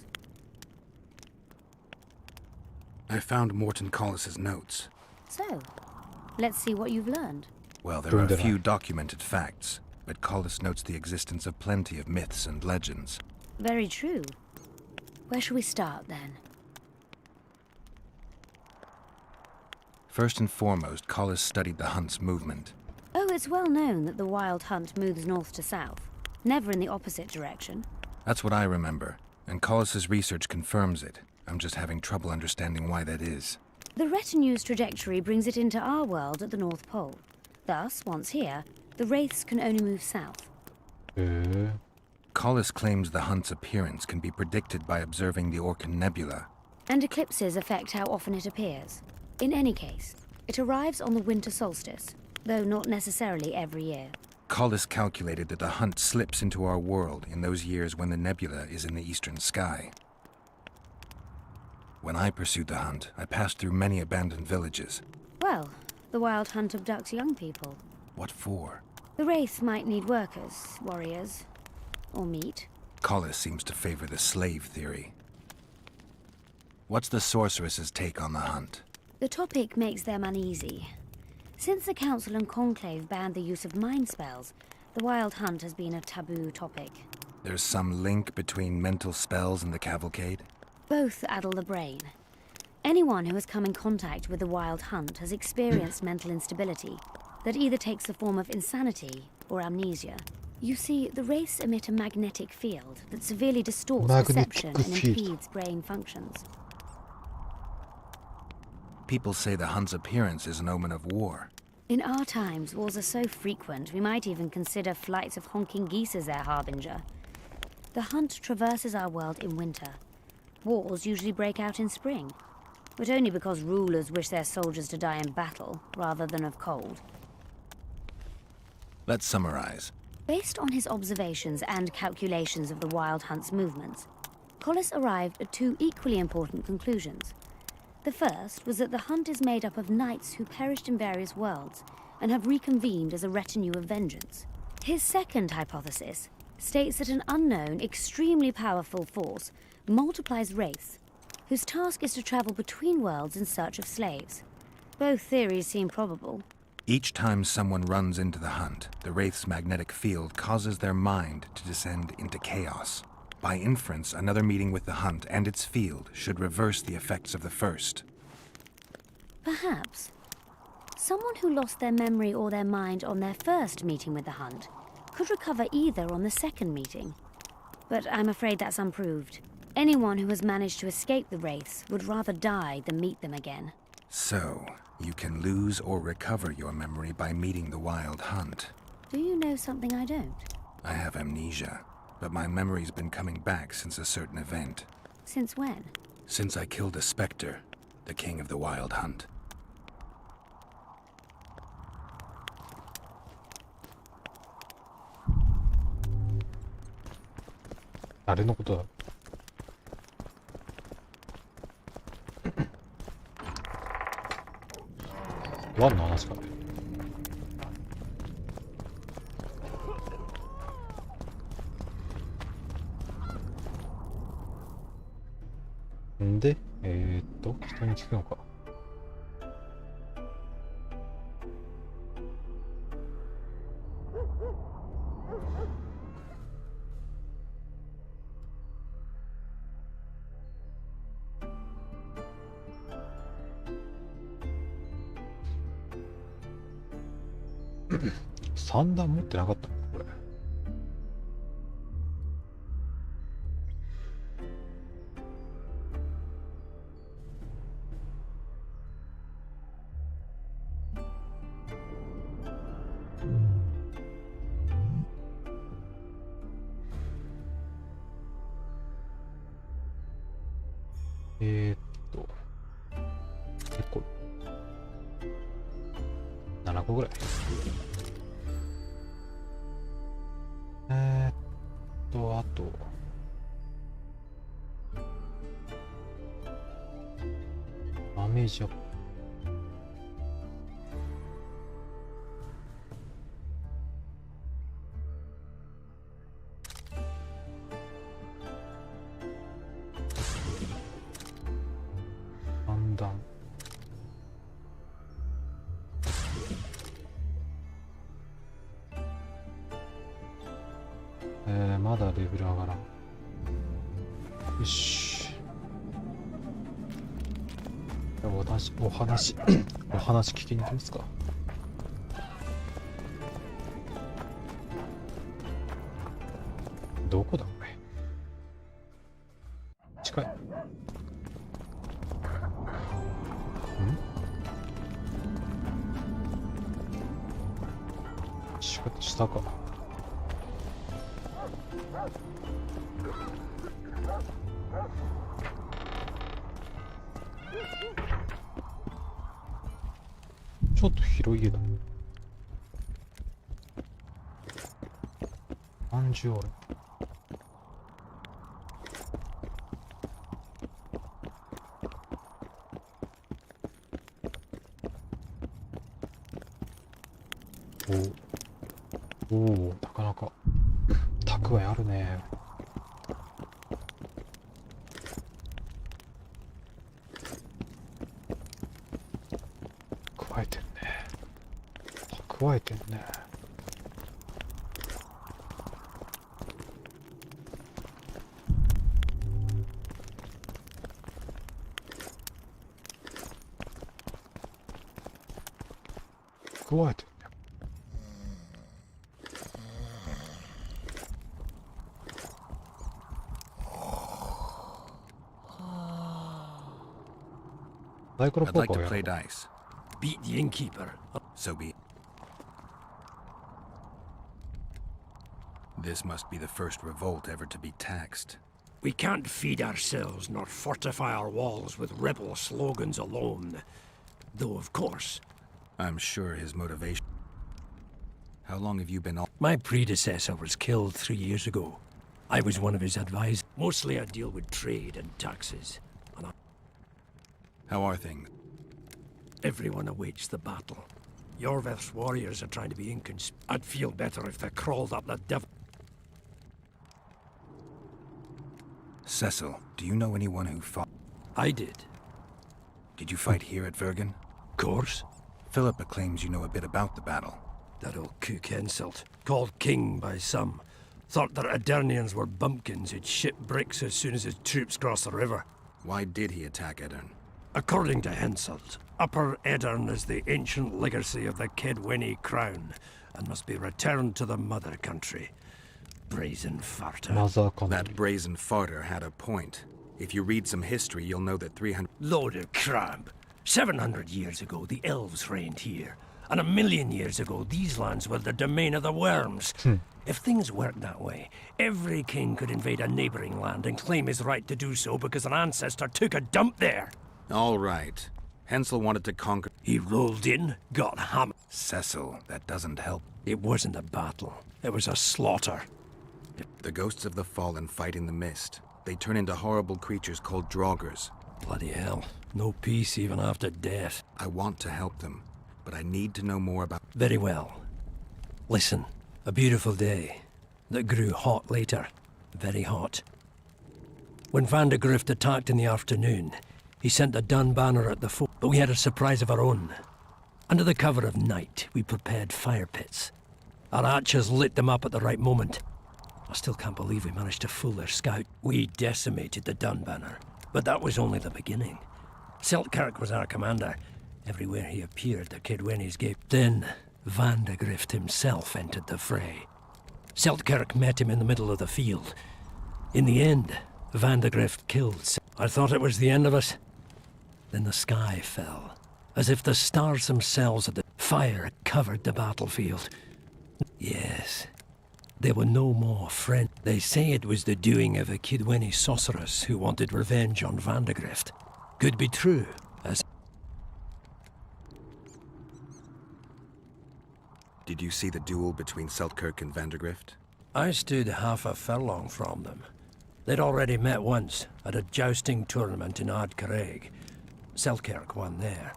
I found Morton Collis's notes. So, let's see what you've learned. Well, there are a Dunderheim. few documented facts, but Collis notes the existence of plenty of myths and legends. Very true. Where shall we start, then? First and foremost, Collis studied the hunt's movement. Oh, it's well known that the wild hunt moves north to south, never in the opposite direction. That's what I remember, and Collis's research confirms it. I'm just having trouble understanding why that is. The retinue's trajectory brings it into our world at the North Pole. Thus, once here, the wraiths can only move south. へえ。 Collis claims the hunt's appearance can be predicted by observing the Orcan Nebula. And eclipses affect how often it appears. In any case, it arrives on the winter solstice, though not necessarily every year. Collis calculated that the hunt slips into our world in those years when the nebula is in the eastern sky. When I pursued the hunt, I passed through many abandoned villages. Well, the wild hunt abducts young people. What for? The wraiths might need workers, warriors, or meat. Collis seems to favor the slave theory. What's the sorceress's take on the hunt? The topic makes them uneasy. Since the Council and Conclave banned the use of mind spells, the wild hunt has been a taboo topic. There's some link between mental spells and the cavalcade? Both addle the brain. Anyone who has come in contact with the wild hunt has experienced mental instability that either takes the form of insanity or amnesia. You see, the wraiths emit a magnetic field that severely distorts Magnetic perception and field. impedes brain functions. People say the hunt's appearance is an omen of war. In our times, wars are so frequent, we might even consider flights of honking geese as their harbinger. The hunt traverses our world in winter. Wars usually break out in spring, but only because rulers wish their soldiers to die in battle rather than of cold. Let's summarize. Based on his observations and calculations of the wild hunt's movements, Collis arrived at two equally important conclusions. The first was that the hunt is made up of knights who perished in various worlds and have reconvened as a retinue of vengeance. His second hypothesis states that an unknown, extremely powerful force multiplies wraiths, whose task is to travel between worlds in search of slaves. Both theories seem probable. Each time someone runs into the hunt, the wraith's magnetic field causes their mind to descend into chaos. By inference, another meeting with the hunt and its field should reverse the effects of the first. Perhaps. Someone who lost their memory or their mind on their first meeting with the hunt could recover either on the second meeting. But I'm afraid that's unproved. Anyone who has managed to escape the wraiths would rather die than meet them again. So, you can lose or recover your memory by meeting the wild hunt. Do you know something I don't? I have amnesia, but my memory's been coming back since a certain event. Since when? Since I killed a specter, the king of the wild hunt. ワンの話かね。んで、人に聞くのか。三段持ってなかったのこれ。結構7個ぐらい。あとダメージアップ。判断。まだレベル上がらん。よし。お話聞きに行きますか。どこだこれ。近い。下か。ちょっと広い家だ。30ある。おお、なかなか蓄えあるね。加えてんね。加えてんね。加えてんね。サイコロ I'd ポー like カー to をや play る。 dice. Beat the innkeeper. So be it. This must be the first revolt ever to be taxed. We can't feed ourselves nor fortify our walls with rebel slogans alone. Though, of course, I'm sure his motivation. How long have you been on? my predecessor was killed 3 years ago. I was one of his advisors. Mostly I deal with trade and taxes. And How are things? everyone awaits the battle. Yorveth's warriors are trying to be I'd feel better if they crawled up the devil. Cecil, do you know anyone who fought? I did. Did you fight here at Vergen? Of course. Philippa claims you know a bit about the battle. That old cook insult. Called king by some. Thought that Adernians were bumpkins who'd ship bricks as soon as his troops crossed the river. Why did he attack Edern? According to Henselt, Upper Edern is the ancient legacy of the Kedwenny crown and must be returned to the mother country. Brazen farter. That brazen farter had a point. If you read some history, you'll know that 300... Load of crab. 700 years ago, the elves reigned here. And 1,000,000 years ago, these lands were the domain of the worms. If things worked that way, every king could invade a neighboring land and claim his right to do so because an ancestor took a dump there. All right. Hensel wanted to conquer... He rolled in, got hammered. Cecil, that doesn't help. It wasn't a battle. It was a slaughter. The ghosts of the fallen fight in the mist. They turn into horrible creatures called draugrs. Bloody hell. No peace even after death. I want to help them. but I need to know more about... Very well. Listen, a beautiful day that grew hot later. Very hot. When Vandegrift attacked in the afternoon, he sent a dun banner at the fort, but we had a surprise of our own. Under the cover of night, we prepared fire pits. Our archers lit them up at the right moment. I still can't believe we managed to fool their scout. We decimated the dun banner, but that was only the beginning. Seltkirk was our commander. Everywhere he appeared, the Kidwennies gave. Then, Vandegrift himself entered the fray. Seltkirk met him in the middle of the field. In the end, Vandegrift killed. I thought it was the end of us. Then the sky fell, as if the stars themselves had the fire covered the battlefield. Yes, there were no more friends. They say it was the doing of a Kidwenny sorceress who wanted revenge on Vandegrift. Could be true, as... Did you see the duel between Seltkirk and Vandegrift? I stood half a furlong from them. They'd already met once, at a jousting tournament in Ardcarreg. Seltkirk won there.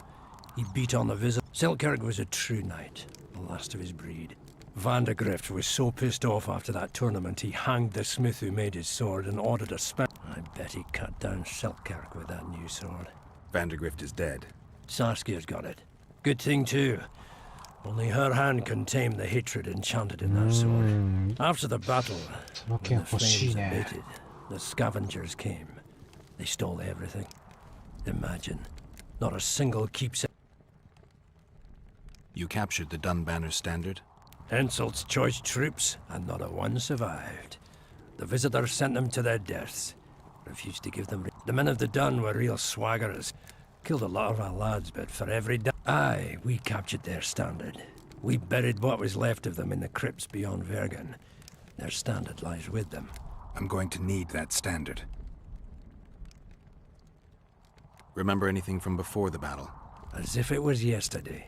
He beat on the visit. Seltkirk was a true knight, the last of his breed. Vandegrift was so pissed off after that tournament, he hanged the smith who made his sword and ordered a I bet he cut down Seltkirk with that new sword. Vandegrift is dead. Saskia's got it. Good thing, too. Only her hand can tame the hatred enchanted in that sword. After the battle, when the flames abated, the scavengers came. They stole everything. Imagine, not a single keepsake. You captured the Dun Banner standard? Henselt's choice troops, and not a one survived. The visitors sent them to their deaths. Refused to give them... The men of the Dun were real swaggerers. Killed a lot of our lads, but for every... Aye, we captured their standard. We buried what was left of them in the crypts beyond Vergen. Their standard lies with them. I'm going to need that standard. Remember anything from before the battle? As if it was yesterday.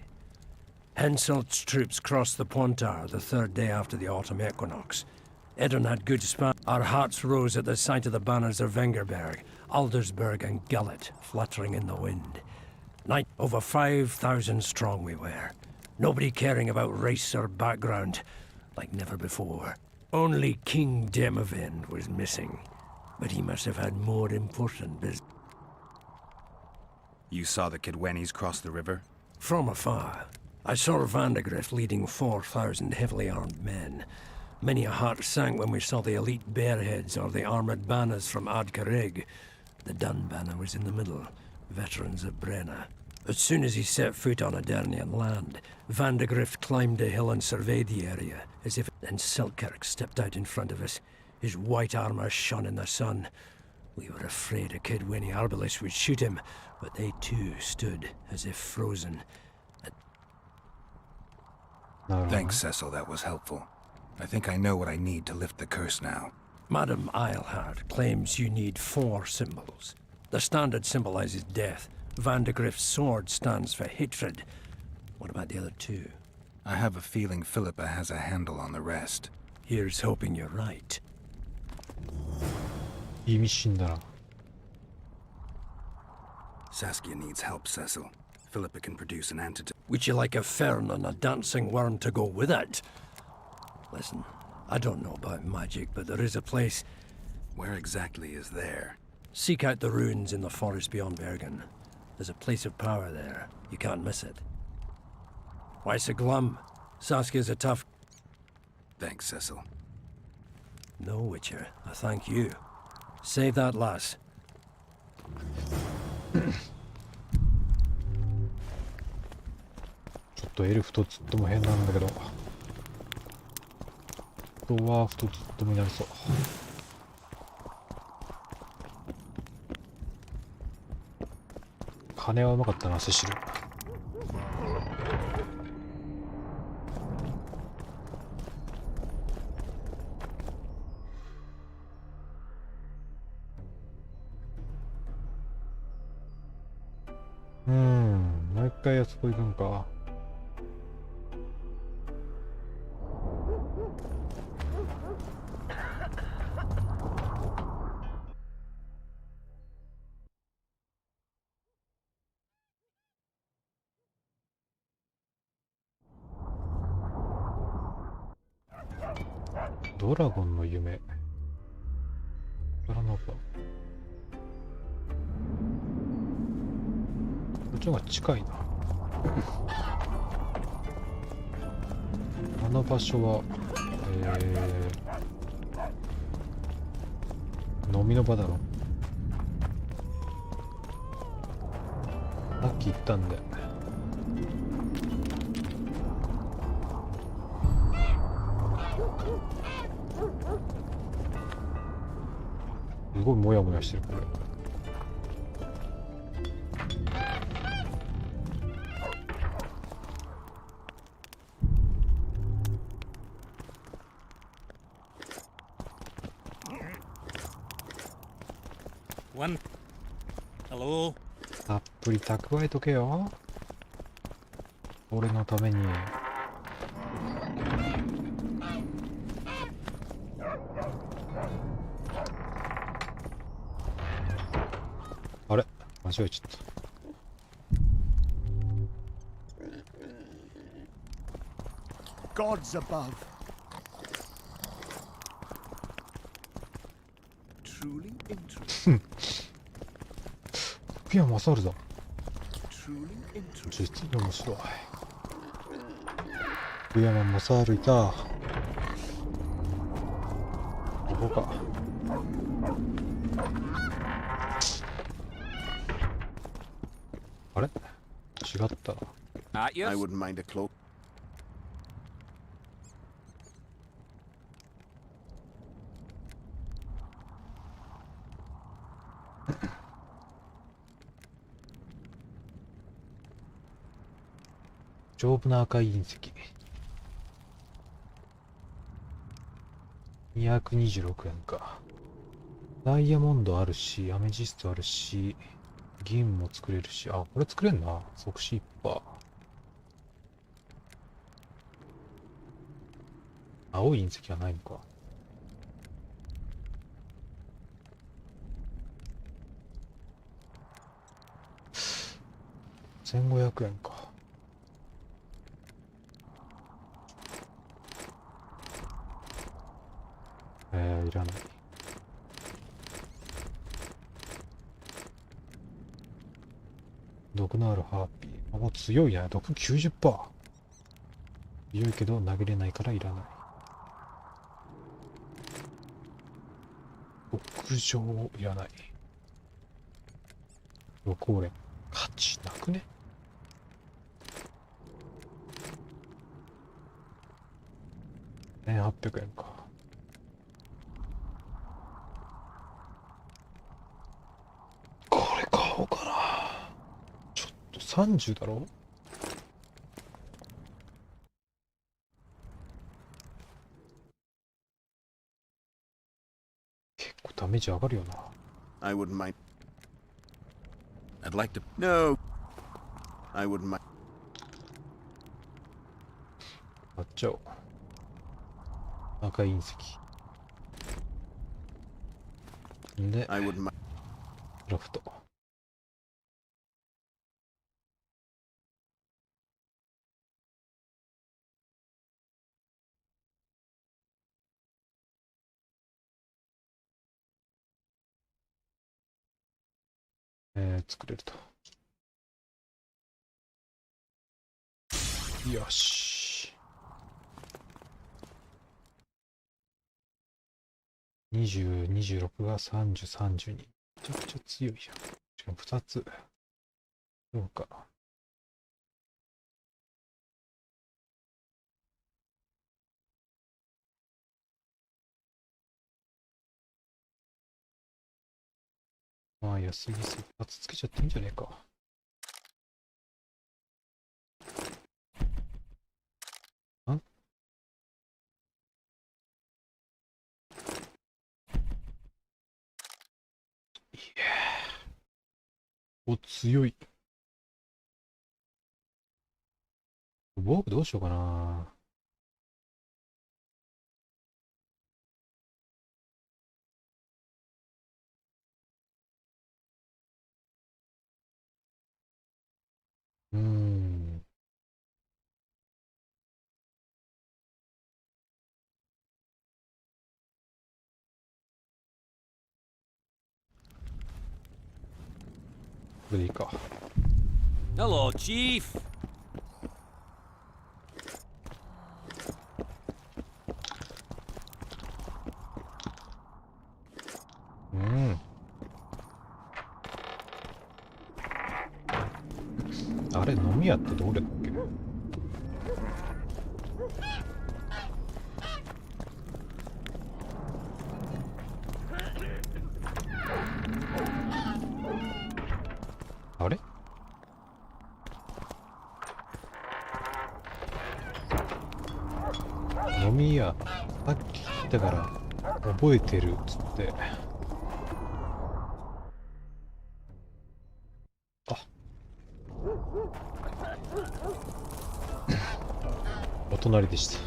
Henselt's troops crossed the Pontard the third day after the autumn equinox. Eddon had good span. Our hearts rose at the sight of the banners of Vengerberg, Aldersberg and Gullet fluttering in the wind. Night, over 5,000 strong we were. Nobody caring about race or background, like never before. Only King Demavend was missing, but he must have had more important business. You saw the Kidwennies cross the river? From afar. I saw Vandegrift leading 4,000 heavily armed men. Many a heart sank when we saw the elite bearheads or the armored banners from Ardcarreg. The Dun banner was in the middle, veterans of Brenna. As soon as he set foot on Adernian land, Vandegrift climbed a hill and surveyed the area, as if... Then Seltkirk stepped out in front of us. His white armor shone in the sun. We were afraid a Kidwenny arbalist would shoot him, but they too stood as if frozen. Thanks, Cecil, that was helpful. I think I know what I need to lift the curse now. Madame Eilhart claims you need 4 symbols. The standard symbolizes death. Vandegrift's sword stands for hatred. What about the other 2? I have a feeling Philippa has a handle on the rest. Here's hoping you're right. 이 미친다. Saskia needs help, Cecil. Philippa can produce an antidote. Would you like a fern and a dancing worm to go with it? Listen, I don't know about magic, but there is a place... Where exactly is there? Seek out the ruins in the forest beyond Bergen. There's a place of power there. You can't miss it. Why so glum? Saskia's a tough... Thanks, Cecil. No, Witcher. I thank you. Save that lass. ちょっとエルフとずっとも変なんだけど、ドワーフとずっともになりそう。金はうまかったな、セシル。もう一回あそこ行くんか。ドラゴンの夢。からなんか。こっちの方が近いな。あの場所は、飲みの場だろ。さっき言ったんで。すごいモヤモヤしてるこれ。One. Hello. たっぷり蓄えとけよ。俺のために。あれ間違えちゃった。Gods above. Truly interesting. 福山雅治だ。 Truly interesting. 実に面白い。福山雅治いた。ここか。あれ違ったな。I wouldn't mind a cloak. 丈夫な赤い隕石。226円か。ダイヤモンドあるし、アメジストあるし、銀も作れるし、あ、これ作れんな。即死一派。青い隕石はないのか。1500円か。いらない。毒のあるハーピー。あ、強いな。毒 90%。強いけど投げれないからいらない。極上いらない。ロコーレン。価値なくね。1800円か。これ買おうかな。ちょっと30だろ。結構ダメージ上がるよな。I wouldn't mind. I'd like to. No. I wouldn't mind. 買っちゃおう。赤い隕石。で、 I wouldn't mind. ロフト。作れると。よし。20、26が30、32。めちゃくちゃ強いやん。しかも2つ。そうか。まあ安ぎすぎ。2つつけちゃっていいんじゃねえか。お、強い。防具どうしようかな。うーん。れでいいか。 Hello, Chief. うん。あれ、飲み屋ってどれだっけ？あれ？飲み屋、さっき聞いたから覚えてるっつって。あ、お隣でした。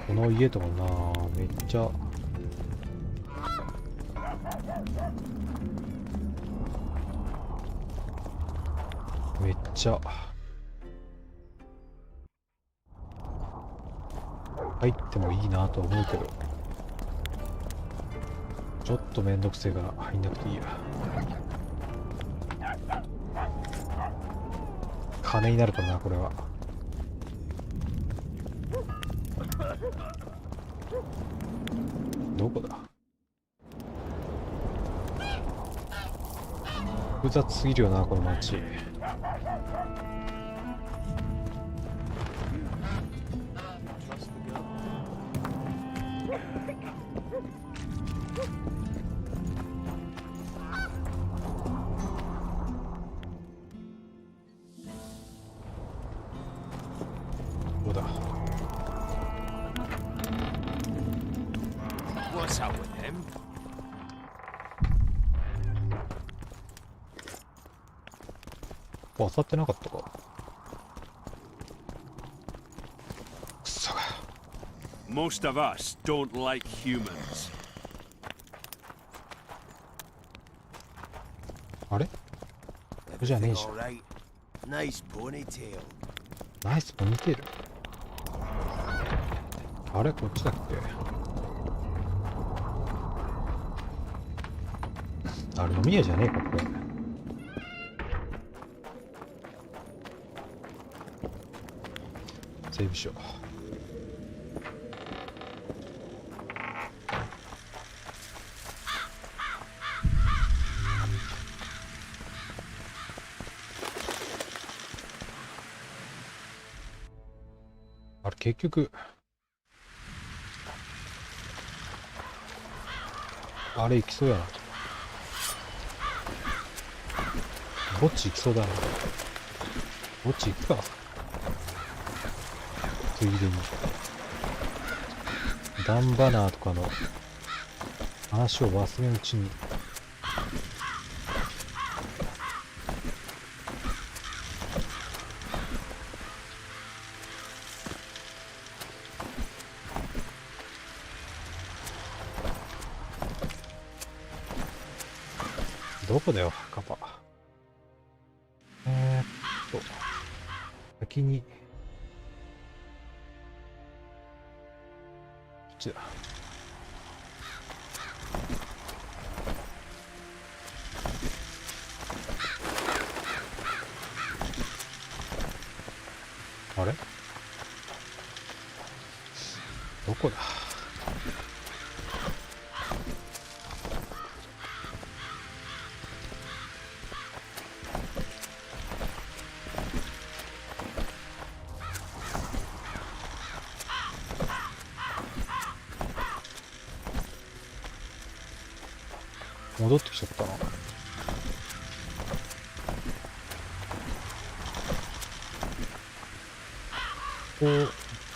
この家とかな、めっちゃ入ってもいいなとは思うけど、ちょっとめんどくせえから入んなくていいや。金になるかなこれは。どこだ？複雑すぎるよなこの街。どうだ？ What's up with him? 当たってなかったか。くそが。 Most of us don't like humans. あれ？これじゃねえじゃん。 All right. Nice ponytail. ナイスポニーテール。あれこっちだっけ？あれ飲み屋じゃねえかこれ。セーブしよう。あれ結局あれ行きそうやな。ぼっち行きそうだな。ぼっち行くか。ついでにダンバナーとかの話を忘れんうちに。どこだよ墓場。先にこっちだ。あれどこだ。戻ってきちゃったな。こ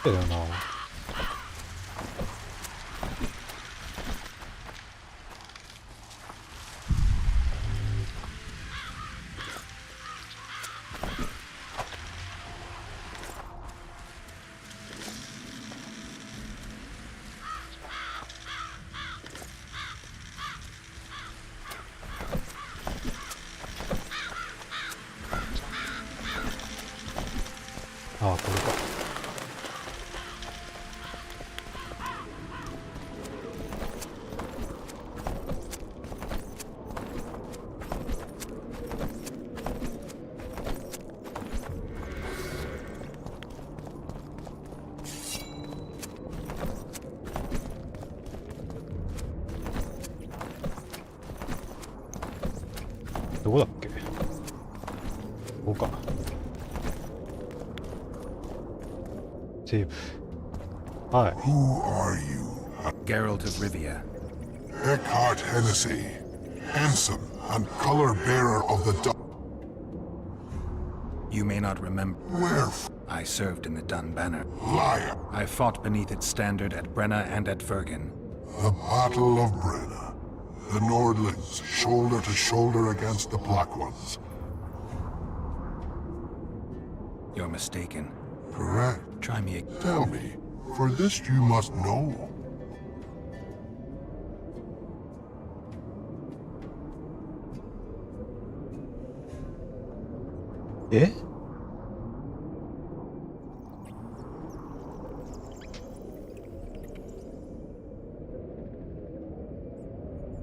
こだよな。ああ、こどこだっけ？ここか。セーブ。はい。Who are you? Geralt of Rivia. Eckhart Hennessy, handsome and color bearer of the Dun. You may not remember. Where? I served in the Dun Banner. Liar. I fought beneath its standard at Brenna and at Vergen. The Battle of Brenna. The Nordlings, shoulder to shoulder against the Black Ones. You're mistaken. Correct. Try me again. Tell me, for this you must know. Eh?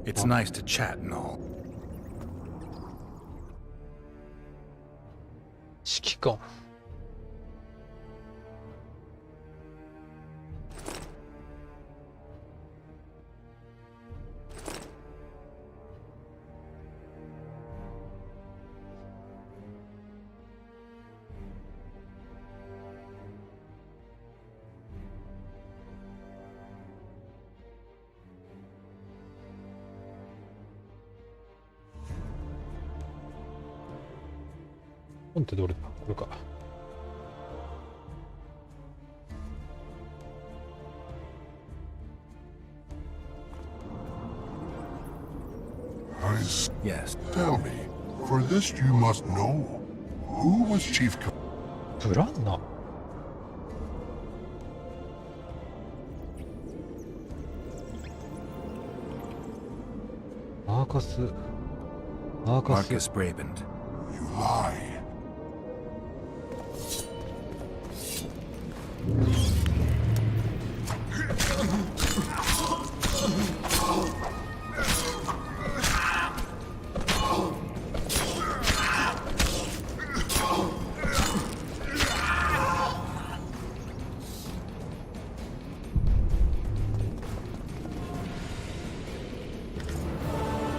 It's nice to chat and all. 指揮官。本ってどれだ？これか。Yes. Tell me, for this you must know. Who was Chief Co- ブランナ。マーカス。Marcus Brabant. You lie. Yosh.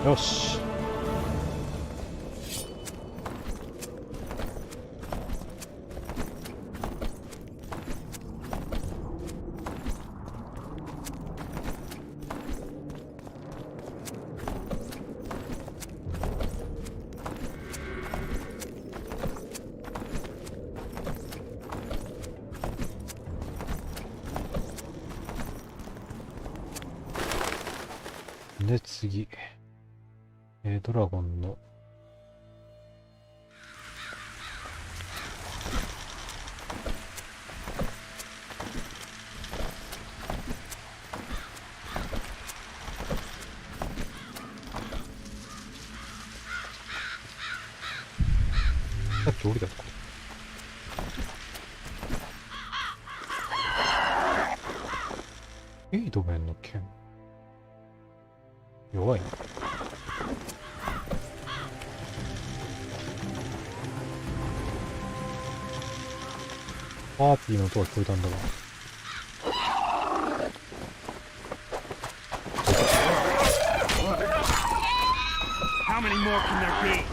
よし。で、次。ドラゴンの。さっき降りたとこ。エイドメンの剣。弱いね。パーティーの音が聞こえたんだが。How many more can there be?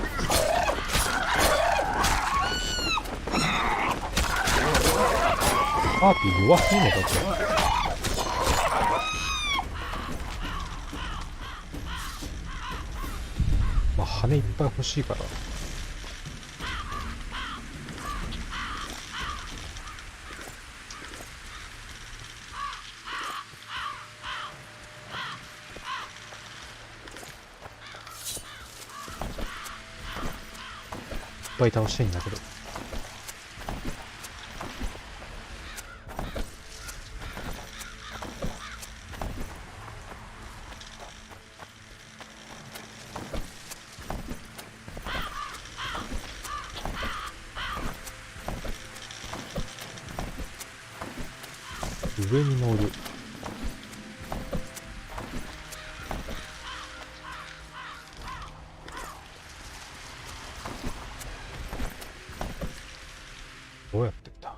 パーティー弱すぎねだって。まあ羽いっぱい欲しいから。いっぱい倒したいんだけど。上に乗る。どうやってんだ。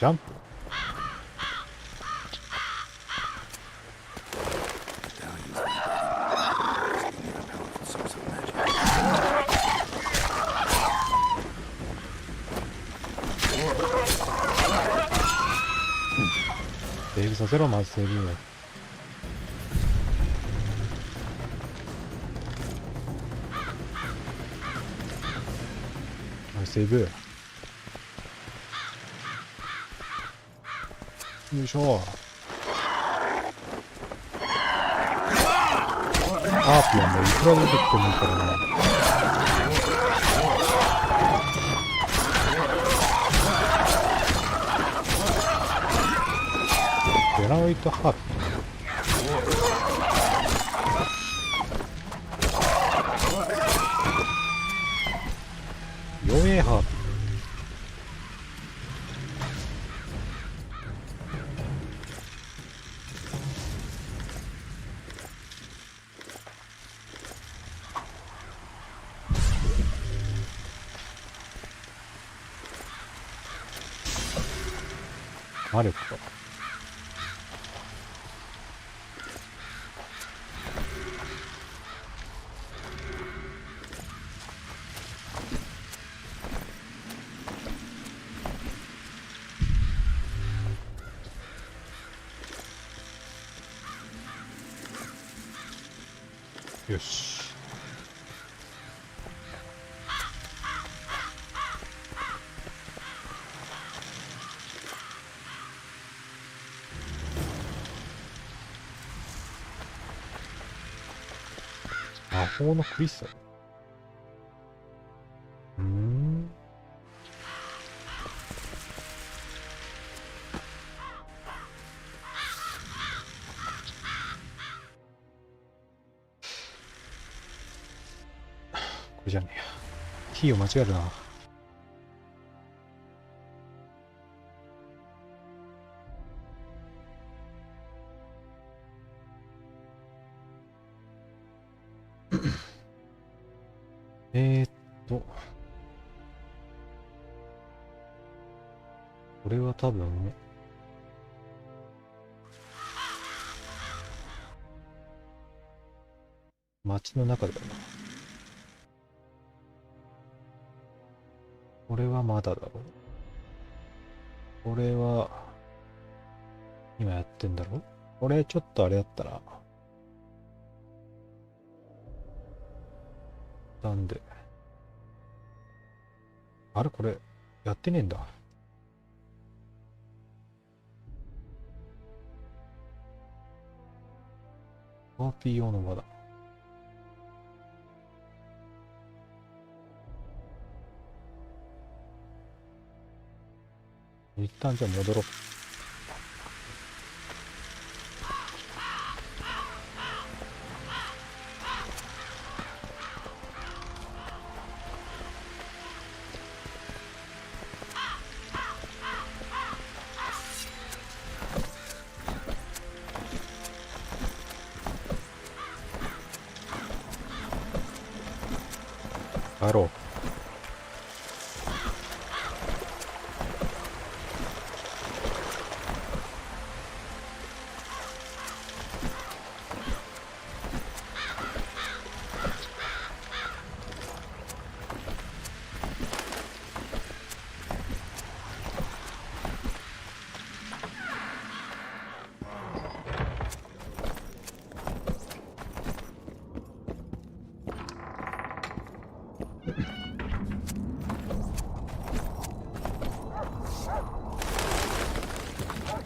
ジャンプ。セーブさせろ、まずセーブ。セーブ。よいしょ。ハーピーはもういくら出てきてもいいからな。ベラオイトハーピー。弱えハーピー。魔力か。よし。魔法のクリスタル。これじゃねえや。キーを間違えるな。これは多分街の中だよな。これはまだだろう。これは今やってんだろう。これちょっとあれだったらなんであれこれやってねえんだ。ワーピー用の輪だ。一旦じゃあ戻ろう。帰ろう。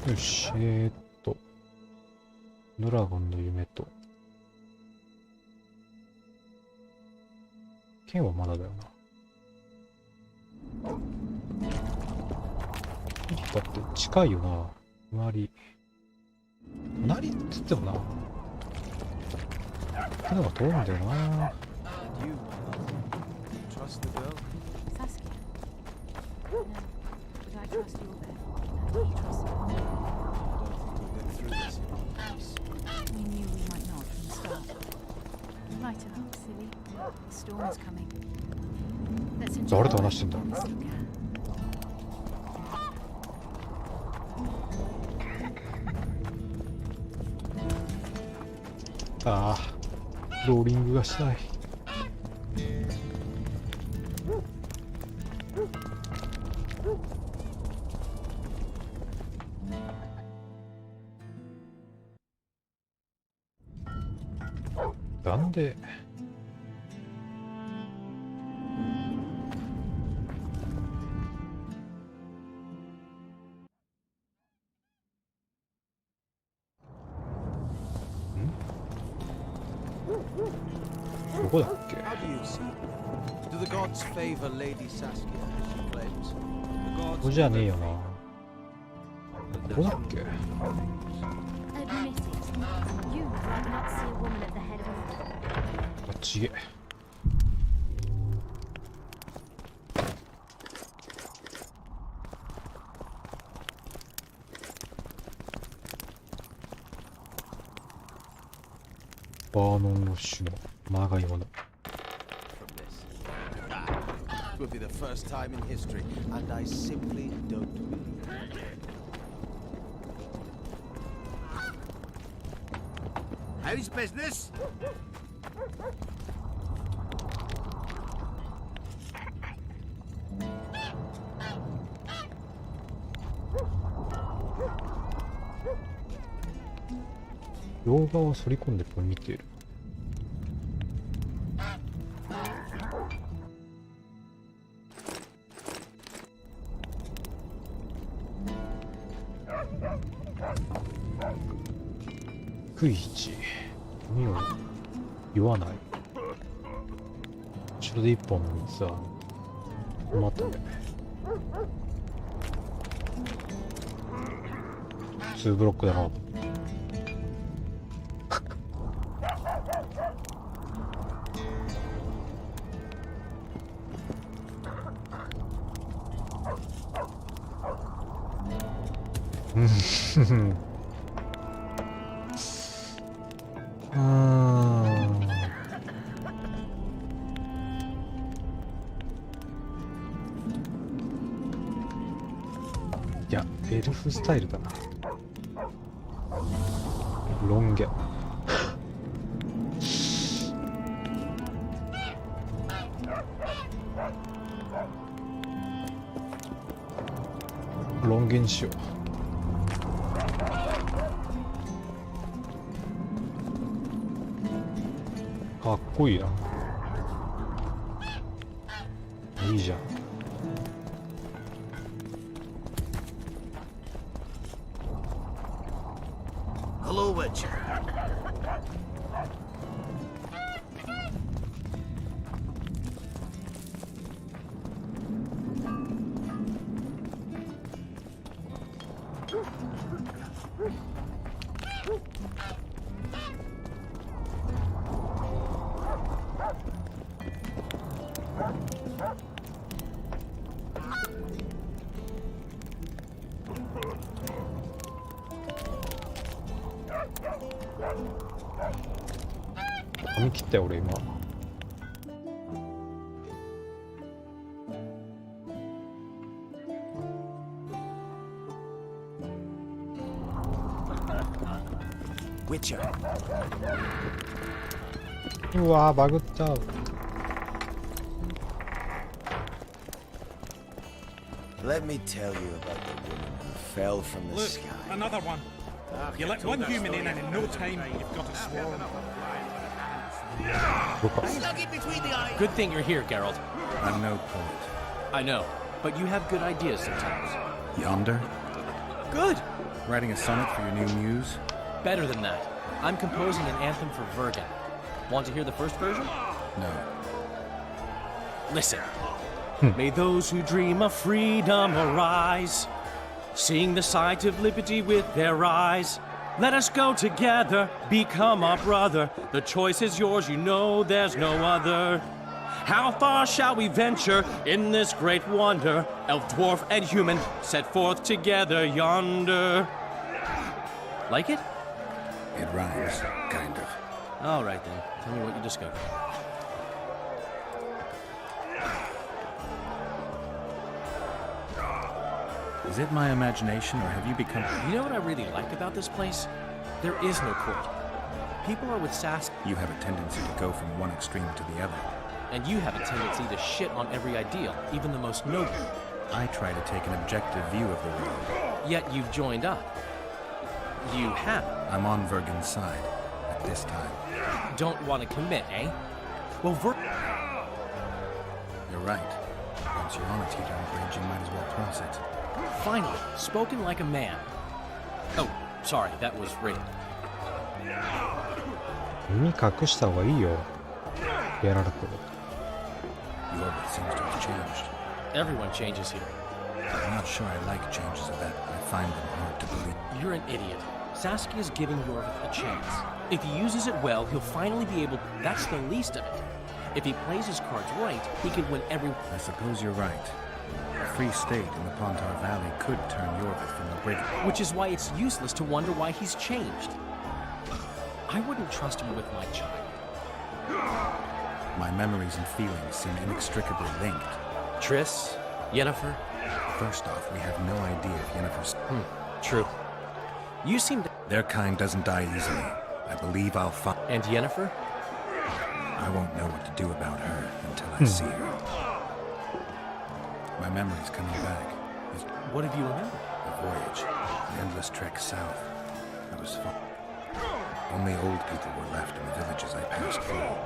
よし、ドラゴンの夢と、剣はまだだよな。だって近いよな、隣。隣って言ってもな。ってのが遠いんだよな。誰と話してんだ。ああ、ローリングがしたい。なんでどこだっけ。 How do you see? Do the gods favor Lady Saskia as she claims? The こ gods こじゃねえよな。どこだっけ。 Admit it. You'd rather not see a woman at the head of a... あっちげえ。バーノンロッシュのまがいもの。 from this. It will be the first time in history, and I simply don't believe it. How's business? 両側を反り込んでこれ見ている。低い位置。耳を言わない。後ろで一本の水は困ったね。2ブロックだな。いや、エルフスタイルだな。ロン毛。ロン毛にしよう。かっこいいな。いいじゃん。Hello, Witcher.髪切ったよ俺今。Witcher. うわーバグっちゃう。 Let me tell you about the woman who fell from the Look, sky. another one. You let one human in, and in no time you've got a swarm. Good thing you're here, Geralt. I'm no poet. I know, but you have good ideas sometimes. Yonder? Good! Writing a sonnet for your new muse? Better than that. I'm composing an anthem for Vergen. Want to hear the first version? No. Listen. May those who dream of freedom arise, seeing the sight of liberty with their eyes. Let us go together, become our brother. The choice is yours, you know there's no other. How far shall we venture in this great wonder? Elf, dwarf, and human set forth together yonder. Like it? It rhymes, kind of. All right then, tell me what you discovered. Is it my imagination, or have you become... You know what I really like about this place? There is no court. people are with Sask, You have a tendency to go from one extreme to the other. and you have a tendency to shit on every ideal, even the most noble. I try to take an objective view of the world. Yet you've joined up. You have. I'm on Vergen's side at this time. Don't want to commit, eh? Well, You're right. Once you're on a teetering bridge, you might as well cross it. Finally, spoken like a man. Oh, sorry, that was rape. 耳隠した方がいいよ。やられてる。Your orbit seems to have changed. Everyone changes here. I'm not sure I like changes of that. I find them hard to believe. You're an idiot. Saskia's giving Yorvith a chance. If he uses it well, he'll finally be able... That's the least of it. If he plays his cards right, he could win every... I suppose you're right. A free state in the Pontar Valley could turn Yorvith from the brigand. Which is why it's useless to wonder why he's changed. I wouldn't trust you with my child. My memories and feelings seem inextricably linked. Triss? Yennefer? First off, we have no idea if Yennefer's... True. You seem to... Their kind doesn't die easily. I believe I'll find... And Yennefer? I won't know what to do about her until I see her. My memory's coming back. What have you remembered? The voyage. The endless trek south. It was fun. Only old people were left in the villages I passed through.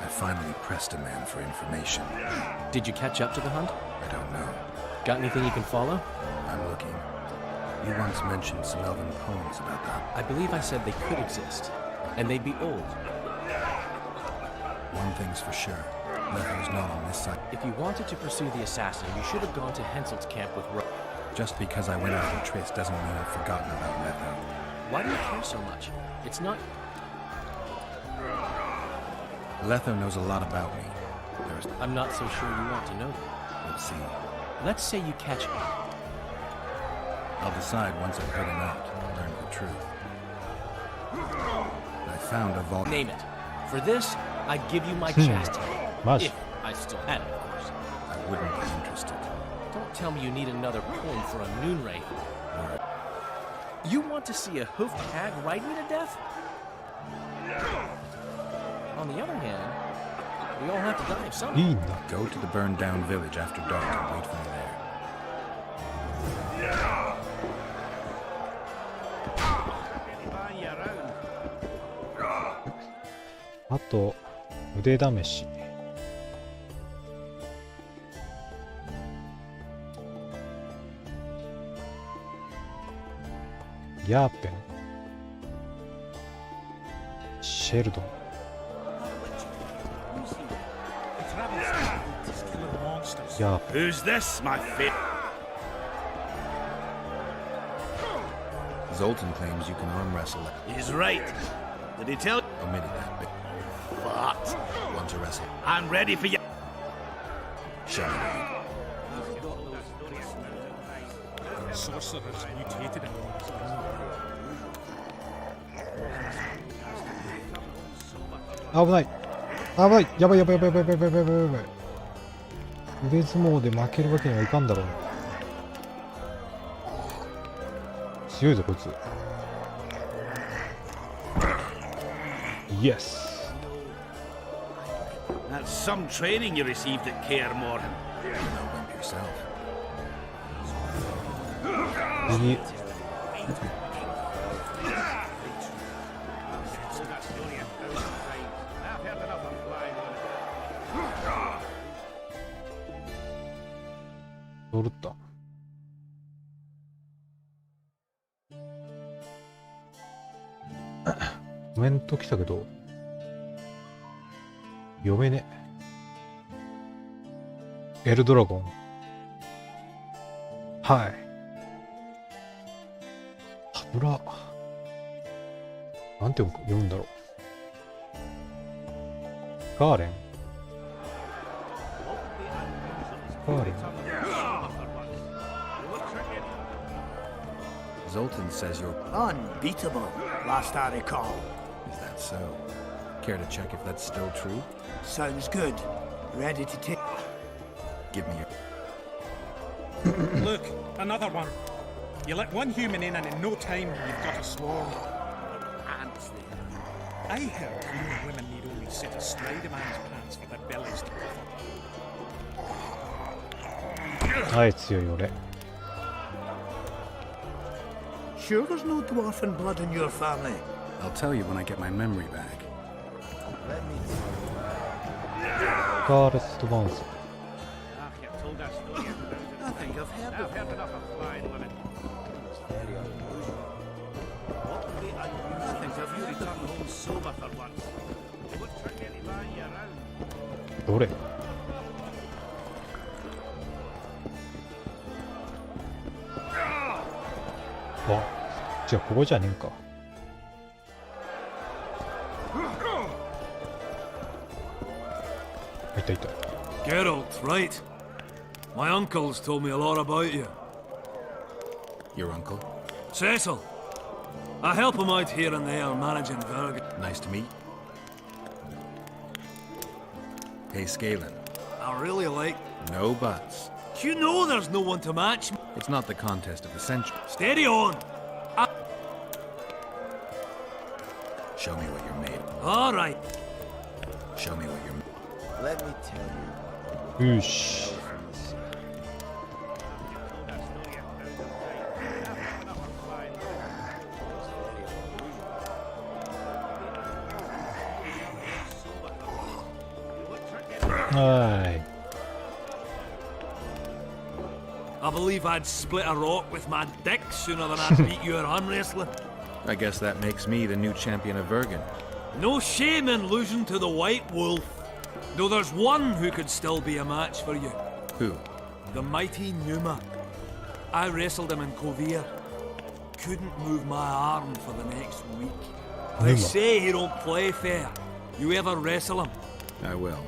I finally pressed a man for information. Did you catch up to the hunt? I don't know. Got anything you can follow? I'm looking. You once mentioned some elven poems about them. I believe I said they could exist. And they'd be old. One thing's for sure. Letho's not on this side. If you wanted to pursue the assassin, you should have gone to Henselt's camp with Ro... Just because I went after Triss doesn't mean I've forgotten about Letho. Why do you care so much? It's not... Letho knows a lot about me. I'm not so sure you want to know that. We'll see. Let's say you catch me. I'll decide once I've heard him out and learned the truth. I found a vault. Name it. For this, I'd give you my chastity. Much. If I still had it, of course. I wouldn't be interested. Don't tell me you need another poem for a noon wraith. You want to see a hoofed hag ride me to death? On the other hand, we all have to die of something. いいんだ。 Go to the burned down village after dark and wait for me there. Around. あと、腕試し。ヤーペン。シェルドン。 ヤーペン。 Who's this, my fit? Zoltan claims you can arm wrestle. He's right. Did he tell you? Omitted that bit. What? Want to wrestle? I'm ready for you. Show me. Sorcerers mutated it. 危ない。危ない。やばいやばいやばいやばいやばいやばいやばいやばい。腕相撲で負けるわけにはいかんだろう。強いぞこいつ。Yes. That's some training you received at Kaer Morhen. You know wimp yourself. 右。乗るった。コメント来たけど読めね。エルドラゴン。はい。油。なんて読むんだろう。ガーレン。ガーレン。 Zoltan says you're unbeatable, last I recall. Is that so? Care to check if that's still true? Sounds good. Ready to take. Give me Look, another one. You let one human in and in no time you've got a swarm. Ants there. I heard women need only set astride a man's pants for their bellies to puff up. はい、強い俺。 Sure there's no dwarfen blood in your family? I'll tell you when I get my memory back. Let me tell you. ガーレストバンス。 Ah, you told that story a thousand I think I've heard of I've heard enough of flying women. It's very unusual. What would be unusual is if you return home sober for once. You won't turn anybody around. どれ？あ、じゃあここじゃねえか。いたいた。 Geralt, right. My uncle's told me a lot about you. Your uncle? Cecil. I help him out here and there managing Vergen. Nice to meet. Hey, Scalen. I really like... No buts. You know there's no one to match me. It's not the contest of the century. Steady on. Show me what you're made. All right. Show me what you're made. Let me tell you. よし。 はい。 I believe I'd split a rock with my dick sooner than I'd beat your arm wrestling. I guess that makes me the new champion of Vergen. No shame in losing to the White Wolf. Though there's one who could still be a match for you. Who? The mighty Numa. I wrestled him in Kovir. Couldn't move my arm for the next week. They say he don't play fair. You ever wrestle him? I will.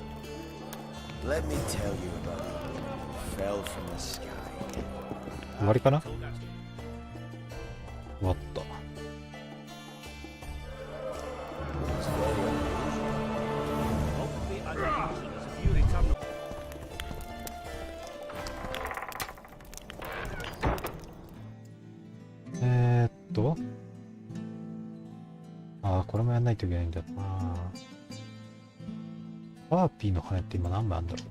Let me tell you about the woman who fell from the sky. 終わりかな？終わった。 It's very unusual. What would be unusual is if you return. ああ、これもやんないといけないんだな。バーピーの羽って今何枚あるんだろう。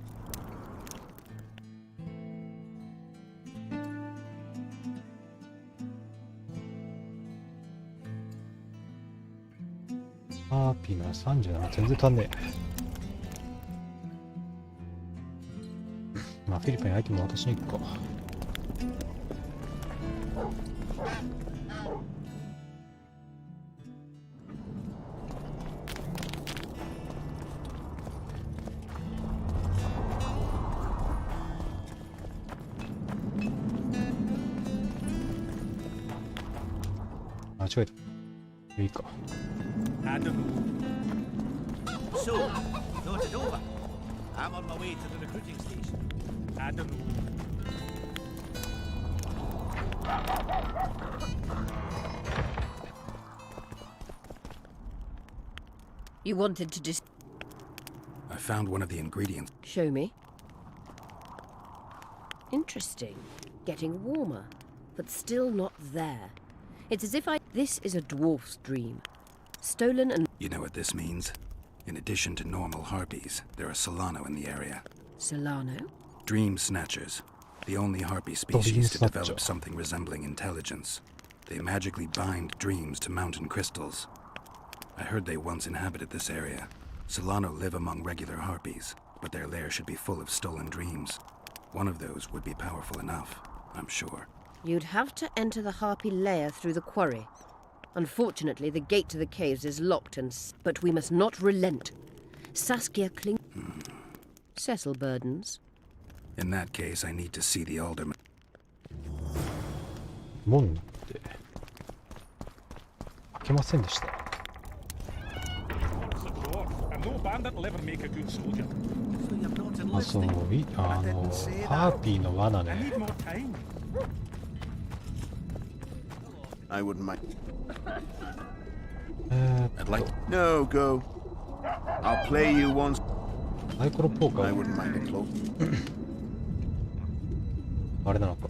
バーピーの37、全然足んねえ。まあフィリピンにアイテム渡しに行くか。間違えた。いいか。 I don't know. So, you thought it over? I'm on my way to the recruiting station. I don't know. You wanted to just... I found one of the ingredients. Show me. Interesting. Getting warmer, but still not there. It's as if This is a dwarf's dream. Stolen and... You know what this means? In addition to normal harpies, there are Solano in the area. Solano? Dream snatchers. The only harpy species to develop something resembling intelligence. They magically bind dreams to mountain crystals. I heard they once inhabited this area. Solano live among regular harpies, but their lair should be full of stolen dreams. One of those would be powerful enough, I'm sure. You'd have to enter the harpy lair through the quarry. Unfortunately, the gate to the caves is locked, but we must not relent. Saskia cling... Cecil burdens. In that case, I need to see the alderman. 門って開けませんでした。 No bandit will ever make a good soldier. So you're not あ、そう、ハーピーの罠 I ね。 need more time. I wouldn't mind. I'd like... No, go. I'll play you once. サイコロポーカ I ー wouldn't mind a cloak. あれなのか。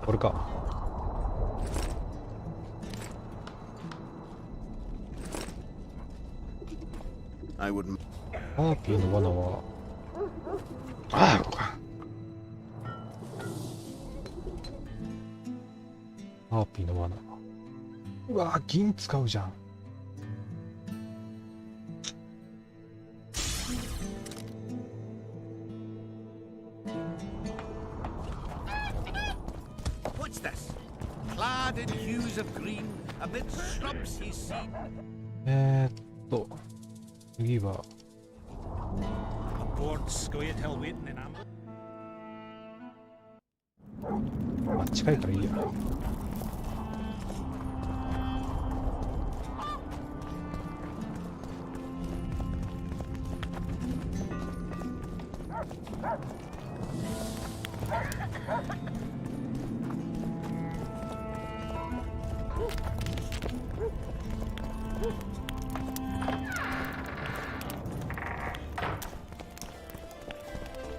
これか。I wouldn't. ハーピーの罠はああここか。ハーピーの罠。うわー銀使うじゃん。What's this? Clad in hues of green, amid shrubs he's seen. 次は Aboard Scoia'tail waiting in ambush. あ近いからいいや。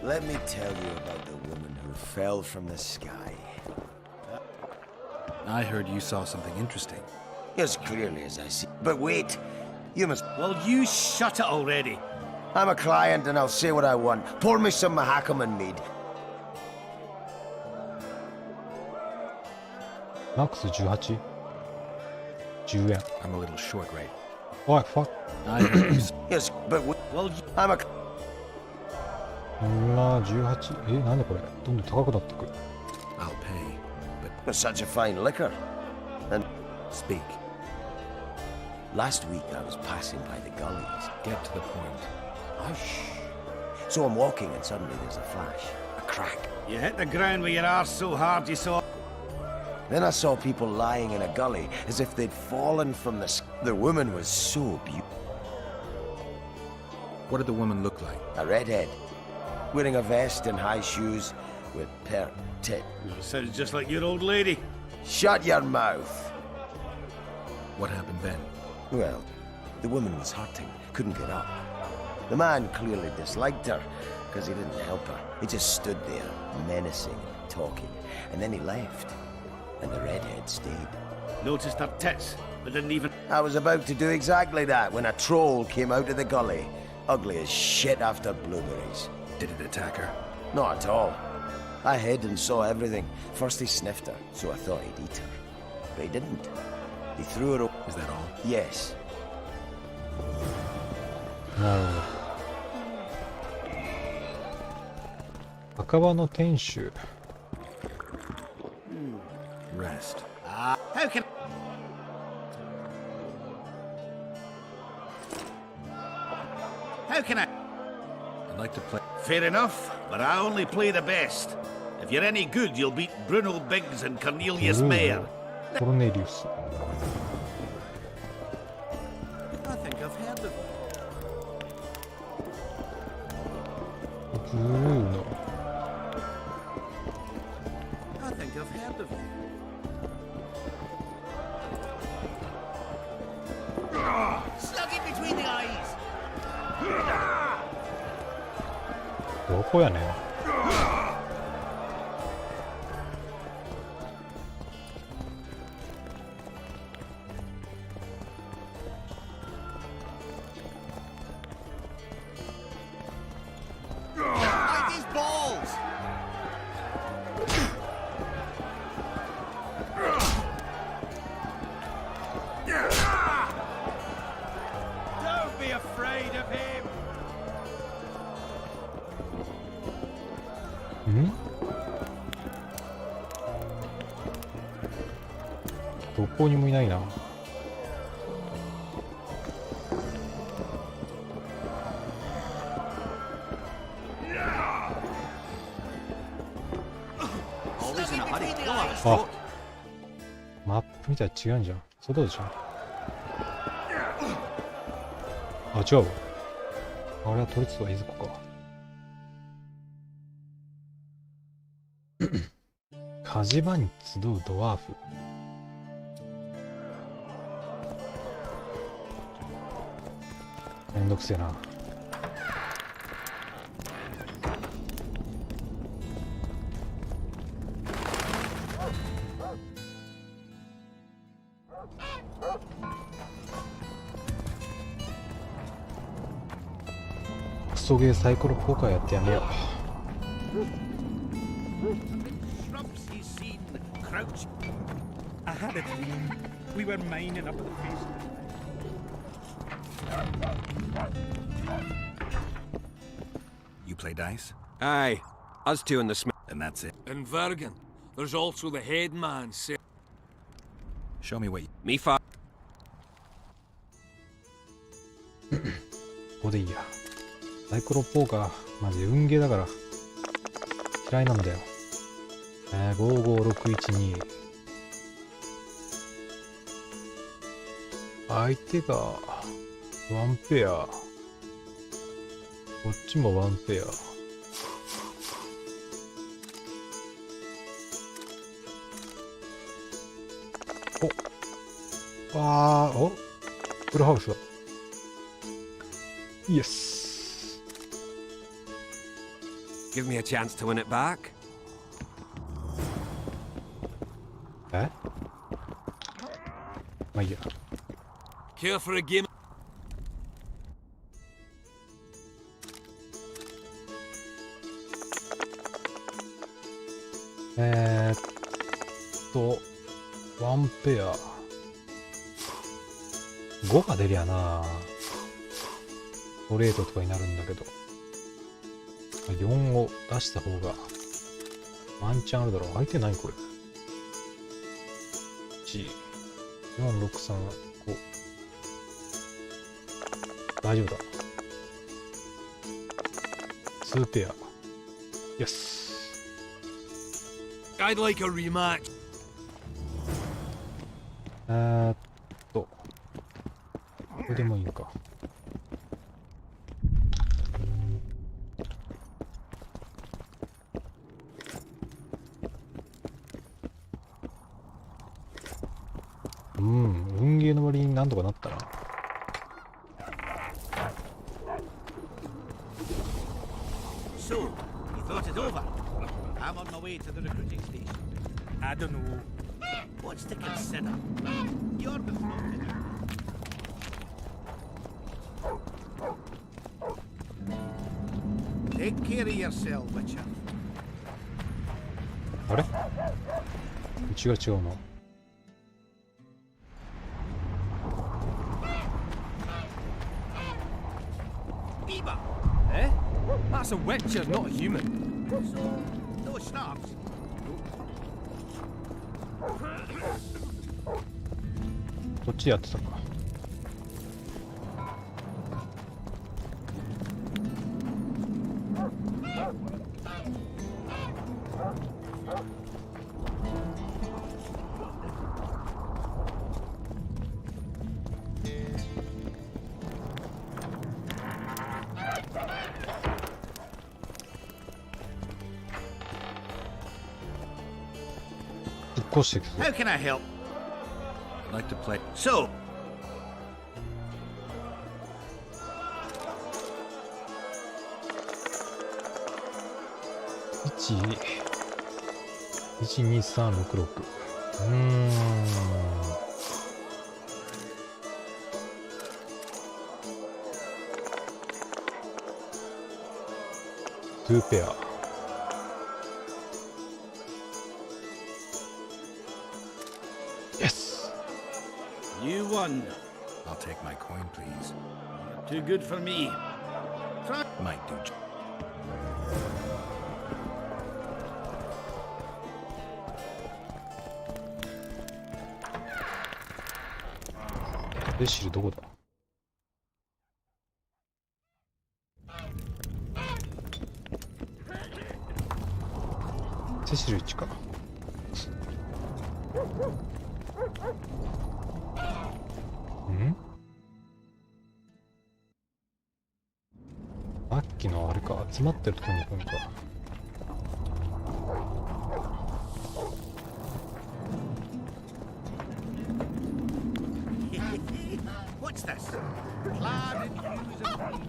Let me tell you about the woman who fell from the sky. I heard you saw something interesting. As clearly as I see. But wait, you must. Well, you shut it already. I'm a client and I'll say what I want. Pour me some Mahakaman mead. マックス 18？ 10円。 I'm a little short, right? おい、ファッ。 I heard you. Yes, but Well, I'm a. 18？ なんでこれどんどん高くなってくる。 I'll pay, But such a fine liquor. And speak. last week I was passing by the gullies. Get to the point. Hush. So I'm walking and suddenly there's a flash, a crack. you hit the ground with your arse so hard you saw. Then I saw people lying in a gully as if they'd fallen from the sky. The woman was so beautiful. What did the woman look like? A redhead, wearing a vest and high shoes with Sounds just like your old lady. Shut your mouth. What happened then? Well, the woman was hurting, couldn't get up. The man clearly disliked her, because he didn't help her. He just stood there, menacing, talking, and then he left. And the redhead stayed. Noticed her tits, but didn't even. I was about to do exactly that when a troll came out of the gully, ugly as shit after blueberries. Did it attack her? Not at all. I hid and saw everything. First he sniffed her, so I thought he'd eat her. But he didn't. He threw her away. Is that all? Yes. なるほど。赤羽の店主。 Rest. How can. How can I? I'd like to play. Fair enough, but I only play the best. If you're any good, you'll beat Bruno Biggs and Cornelius Mayer. コロネリウス。 I think I've heard of them. ブルーノ。 I think I've heard of them. Stuck it between the eyes. どこやねん。 Like these balls. Don't be afraid of him. ん？どこにもいないな。 Always in a hurry. Don't have a あ stroke. マップみたい違うんじゃん。外でしょ。あ、違うわ。あれは都立はいずこか。火事場に集うドワーフ。めんどくせえな。ソゲーサイコロポーカーやってやめよう。 Shrubs he's seen crouch. I had a dream. We were mining up the face. You play dice? Aye, us two in the smith. And that's it. In Vergen, there's also the head man. Show me what you... Me fa. ここでいいや。サイコロポーカーマジ運ゲーだから嫌いなんだよ。55612。相手がワンペア、こっちもワンペア。おフルハウスだ。イエス。 Give me a chance to win it back. え、まあいいや。 Care for a game? ワンペア5が出りゃなストレートとかになるんだけど、4を出した方がワンチャンあるだろう。相手何これ。463 5。大丈夫だ。2ペア。イエス。 I'd like a rematch. これでもいいのか。運ゲーの割になんとかなったな。So, you thought it over? I'm on my way to the recruiting station. I don't know. What's to consider? You're the floating. Take care of yourself, Witcher. あれ？うちが違うの。Beaver! Eh? That's a witcher, not a human. So, no schnapps. こっちやってたか。引っ越してきた。 How can I help? I'd like to play... So, 12366。2ペア。Yes! you won. I'll take my coin, please. Too good for me. Might do. セシルどこだ。セシル1か。さっきのあれか、集まってるところに行くのか。What's this? Clad in hues of green.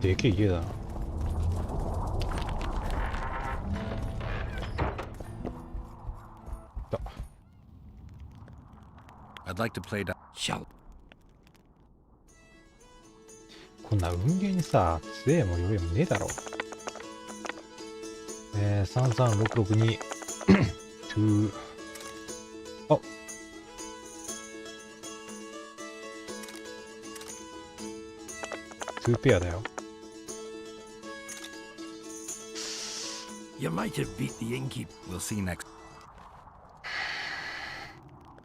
でけえ家だな。I'd like to play Shall こんな運ゲーにさ、杖も余裕もねえだろ。33662 2あ2ペアだよ。You might have beat the innkeep. We'll see next.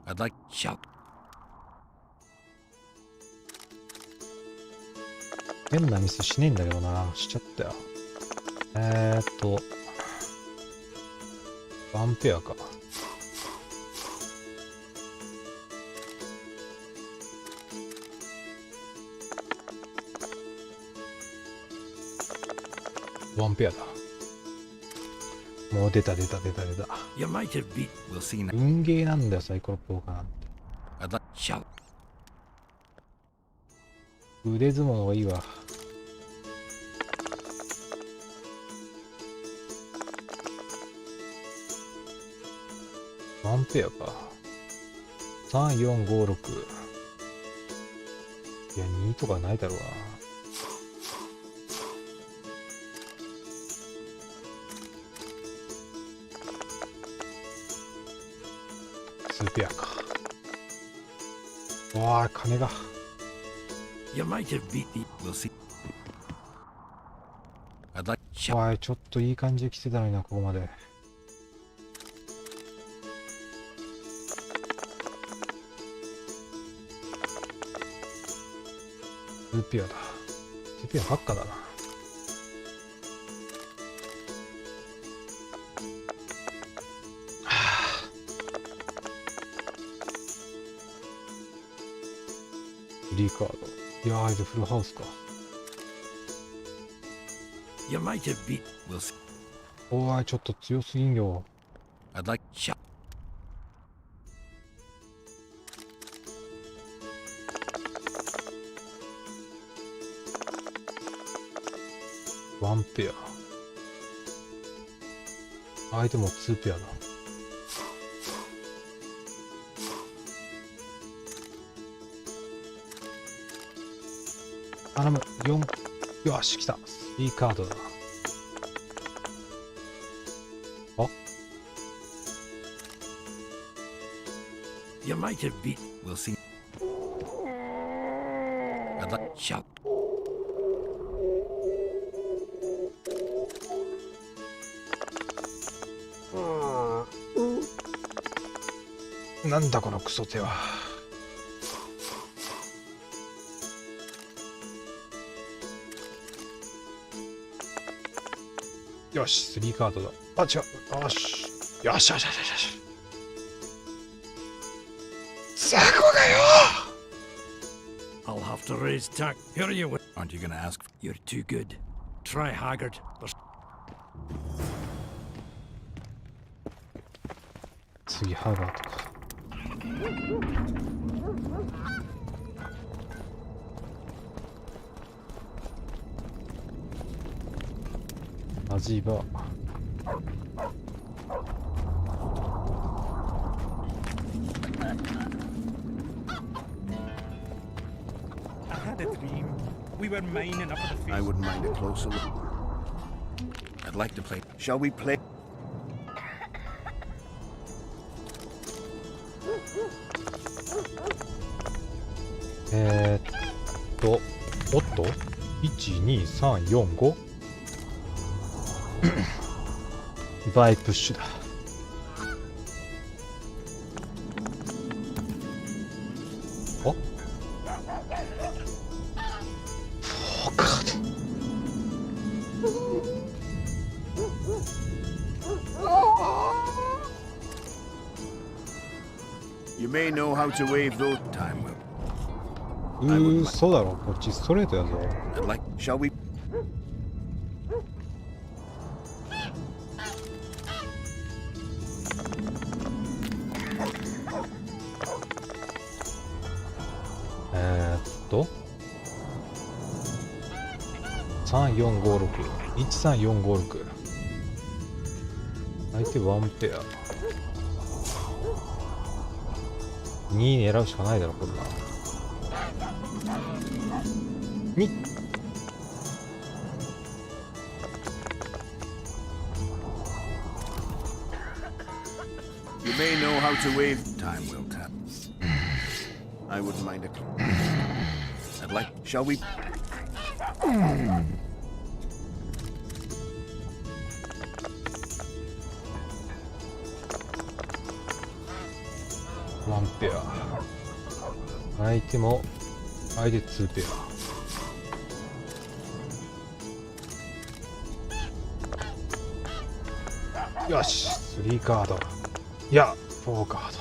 I'd like Shall 変なミスしねえんだけどな。しちゃったよ。ワンペアか。ワンペアだ。もう出た。You might have beat. We'll see next. 運ゲーなんだよ、サイコロポーカーなんて。I'd like Shall 腕相撲の方がいいわ。ワンペアか。3456。いや、2とかないだろうな。2ペアか。わあ、金が。You might have beat the. We'll see. I'd like わあ、ちょっといい感じで来てたのにな、ここまで。2ペアだ。2ペアばっかだな。フリーカード。いやー、フルハウスか。You might have beat. We'll see. おーい、ちょっと強すぎんよ。I'd like Shall ワンペア。相手も2ペアだ。頼む。4。よし、来た。いいカードだ。あ、 You might have beat. We'll see. I'd like Shall なんだこのクソ手は。よし、3カードだ。あ、違う。よし。よし。雑魚がよ。 I'll have to raise tax. Here you went. Aren't you gonna ask? You're too good. Try Haggard. There's 次、ハーガーとか。味は。I had a dream. We were mining up at the face. I wouldn't mind a closer look. I'd like to play. Shall we play? おっと 1,2,3,4,5 バイプッシュだ。おフォーカード。You may know how to wave those. Time will. 嘘だろ、こっちストレートやぞ。 I'd like. Shall we? 3456 13456。相手ワンペア。2狙うしかないだろこんな。2。You may know how to wave. Time will tell. I wouldn't mind it. I'd like. Shall we? ワンペア。相手も相手2ペア。よし3カード。いや4カード。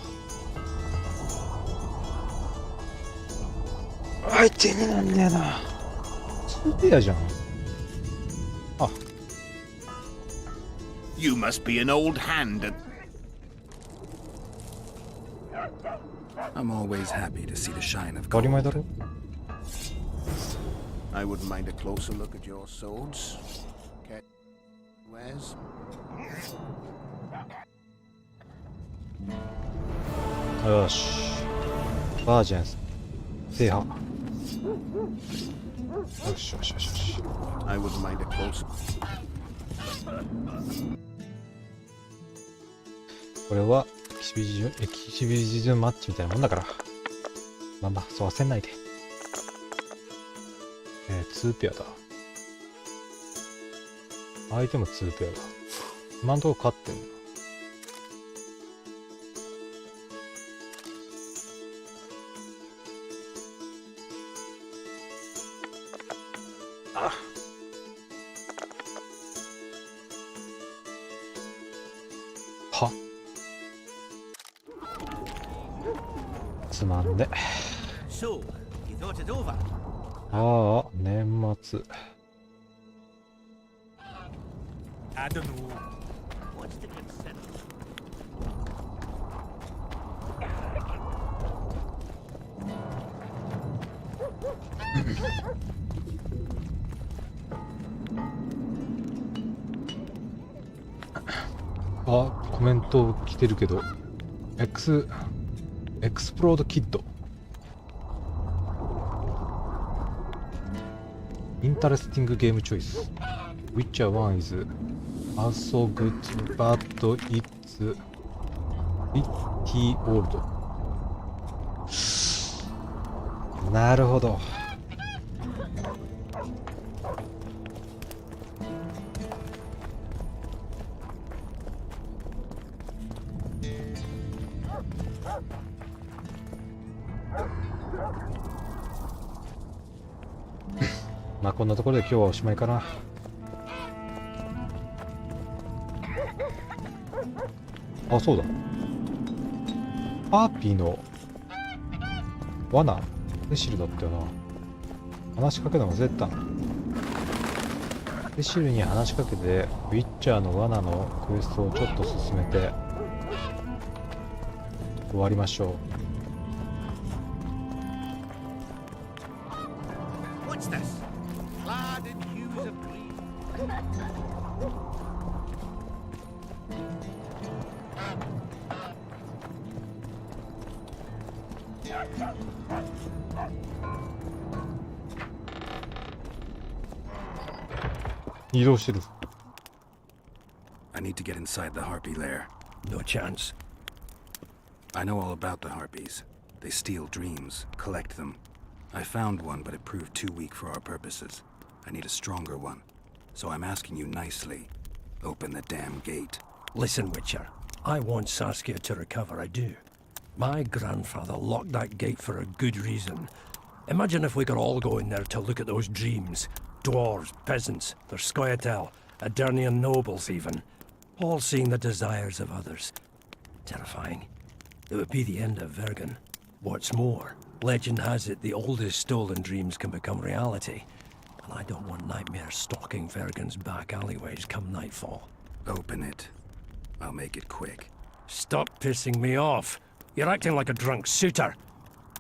相手になんだよな。2ペアじゃん。あ、 You must be an old hand at. I'm always happy to see the shine of 当たり前だろ。 I wouldn't mind a closer look at your swords. Where's? よしバージェンス制覇。よしよしよしよし。 I wouldn't mind a closer. これはエキシビジズンマッチみたいなもんだから、まあまあそう焦んないで。2ペアだ。相手も2ペアだ。今んとこ勝ってんの。はつまんで。So, you thought it over? ああ年末。 I don't know. What's to consider? あ、コメント来てるけど、エクスプロードキッド。インタレスティングゲームチョイス。Witcher 1 is also good, but it's pretty old. なるほど。まあこんなところで今日はおしまいかな。あ、そうだ。パーピーの罠セシルだったよな。話しかけたの忘れてたの。セシルに話しかけてウィッチャーの罠のクエストをちょっと進めて終わりましょう。 What's this? Clad in hues of green. 移動してる。 I need to get inside the harpy lair. No chance. I know all about the harpies. They steal dreams, collect them. I found one, but it proved too weak for our purposes. I need a stronger one. So I'm asking you nicely, open the damn gate. Listen, Witcher. I want Saskia to recover, I do. My grandfather locked that gate for a good reason. Imagine if we could all go in there to look at those dreams. Dwarves, peasants, their Scoia'tael, Adernian nobles even. All seeing the desires of others. Terrifying. It would be the end of Vergen. What's more, legend has it the oldest stolen dreams can become reality. And I don't want nightmares stalking Vergen's back alleyways come nightfall. Open it. I'll make it quick. Stop pissing me off. You're acting like a drunk suitor.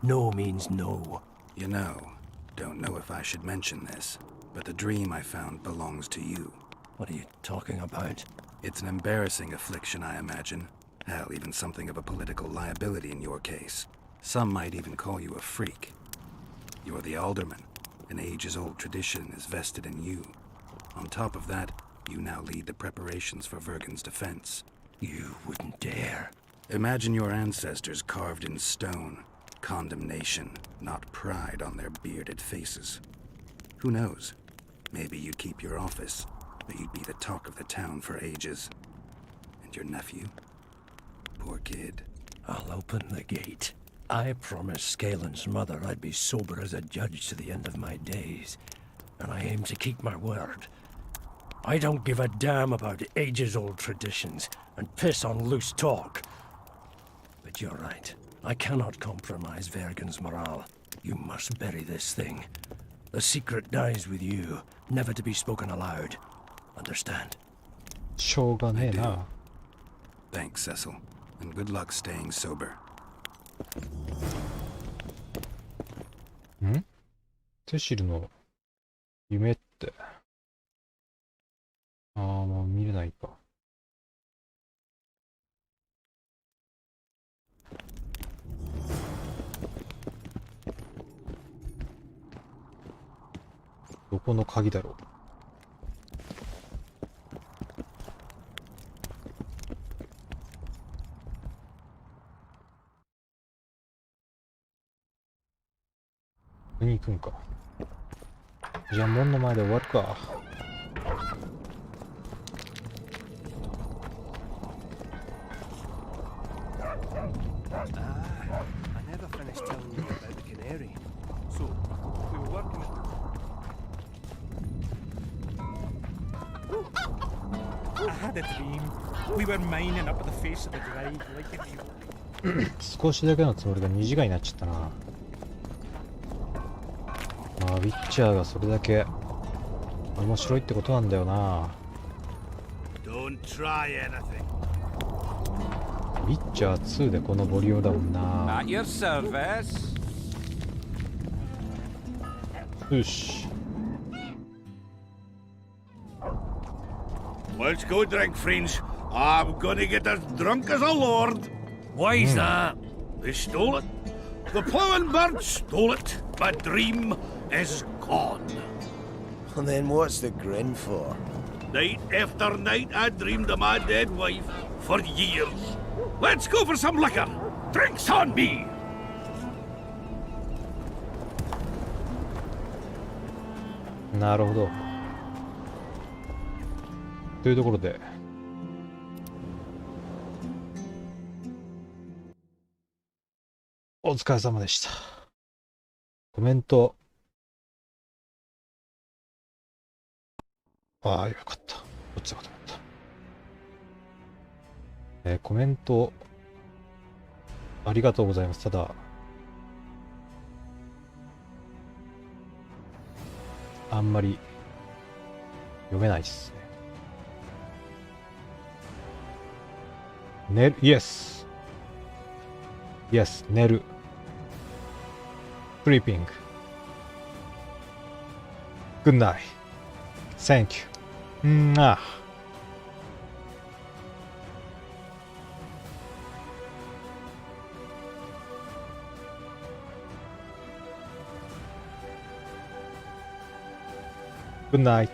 No means no. You know, don't know if I should mention this, but the dream I found belongs to you. What are you talking about? It's an embarrassing affliction, I imagine. Hell, even something of a political liability in your case. Some might even call you a freak. You're the alderman. An ages-old tradition is vested in you. On top of that, you now lead the preparations for Vergen's defense. You wouldn't dare. Imagine your ancestors carved in stone. Condemnation, not pride on their bearded faces. Who knows? Maybe you'd keep your office, but you'd be the talk of the town for ages. And your nephew? Poor kid. I'll open the gate. I promised Scalen's mother I'd be sober as a judge to the end of my days, and I aim to keep my word. I don't give a damn about ages-old traditions and piss on loose talk. But you're right. I cannot compromise Vergen's morale. You must bury this thing. The secret dies with you, never to be spoken aloud. Understand? しょうがねえな。 Thanks, Cecil, and good luck staying sober. ん？セシルの夢って。ああ、もう見れないか。どこの鍵だろう。ここに行くんか。じゃあ門の前で終わるか。I never finished telling you about the canary. So, we were working at... I had a dream. We were mining up at the face of the drive like a joke. 少しだけのつもりが2時間になっちゃったな。まあ、ウィッチャーがそれだけ面白いってことなんだよな。Don't try anything. ウィッチャー2でこのボリュームだもんな。 At your service. よし。 Let's go drink, friends. I'm gonna get as drunk as a lord. Why's that? They stole it. The plowing bird stole it. My dream is gone. And then what's the grin for? Night after night, I dreamed of my dead wife for years. Let's go for some liquor. Drinks on me. なるほど。というところで、お疲れ様でした。コメント。ああ、よかった。こっちだと思った。コメント、ありがとうございます。ただ、あんまり読めないですね。寝る、Yes。Yes、寝る。Sleeping。Good night。Thank you。Good night.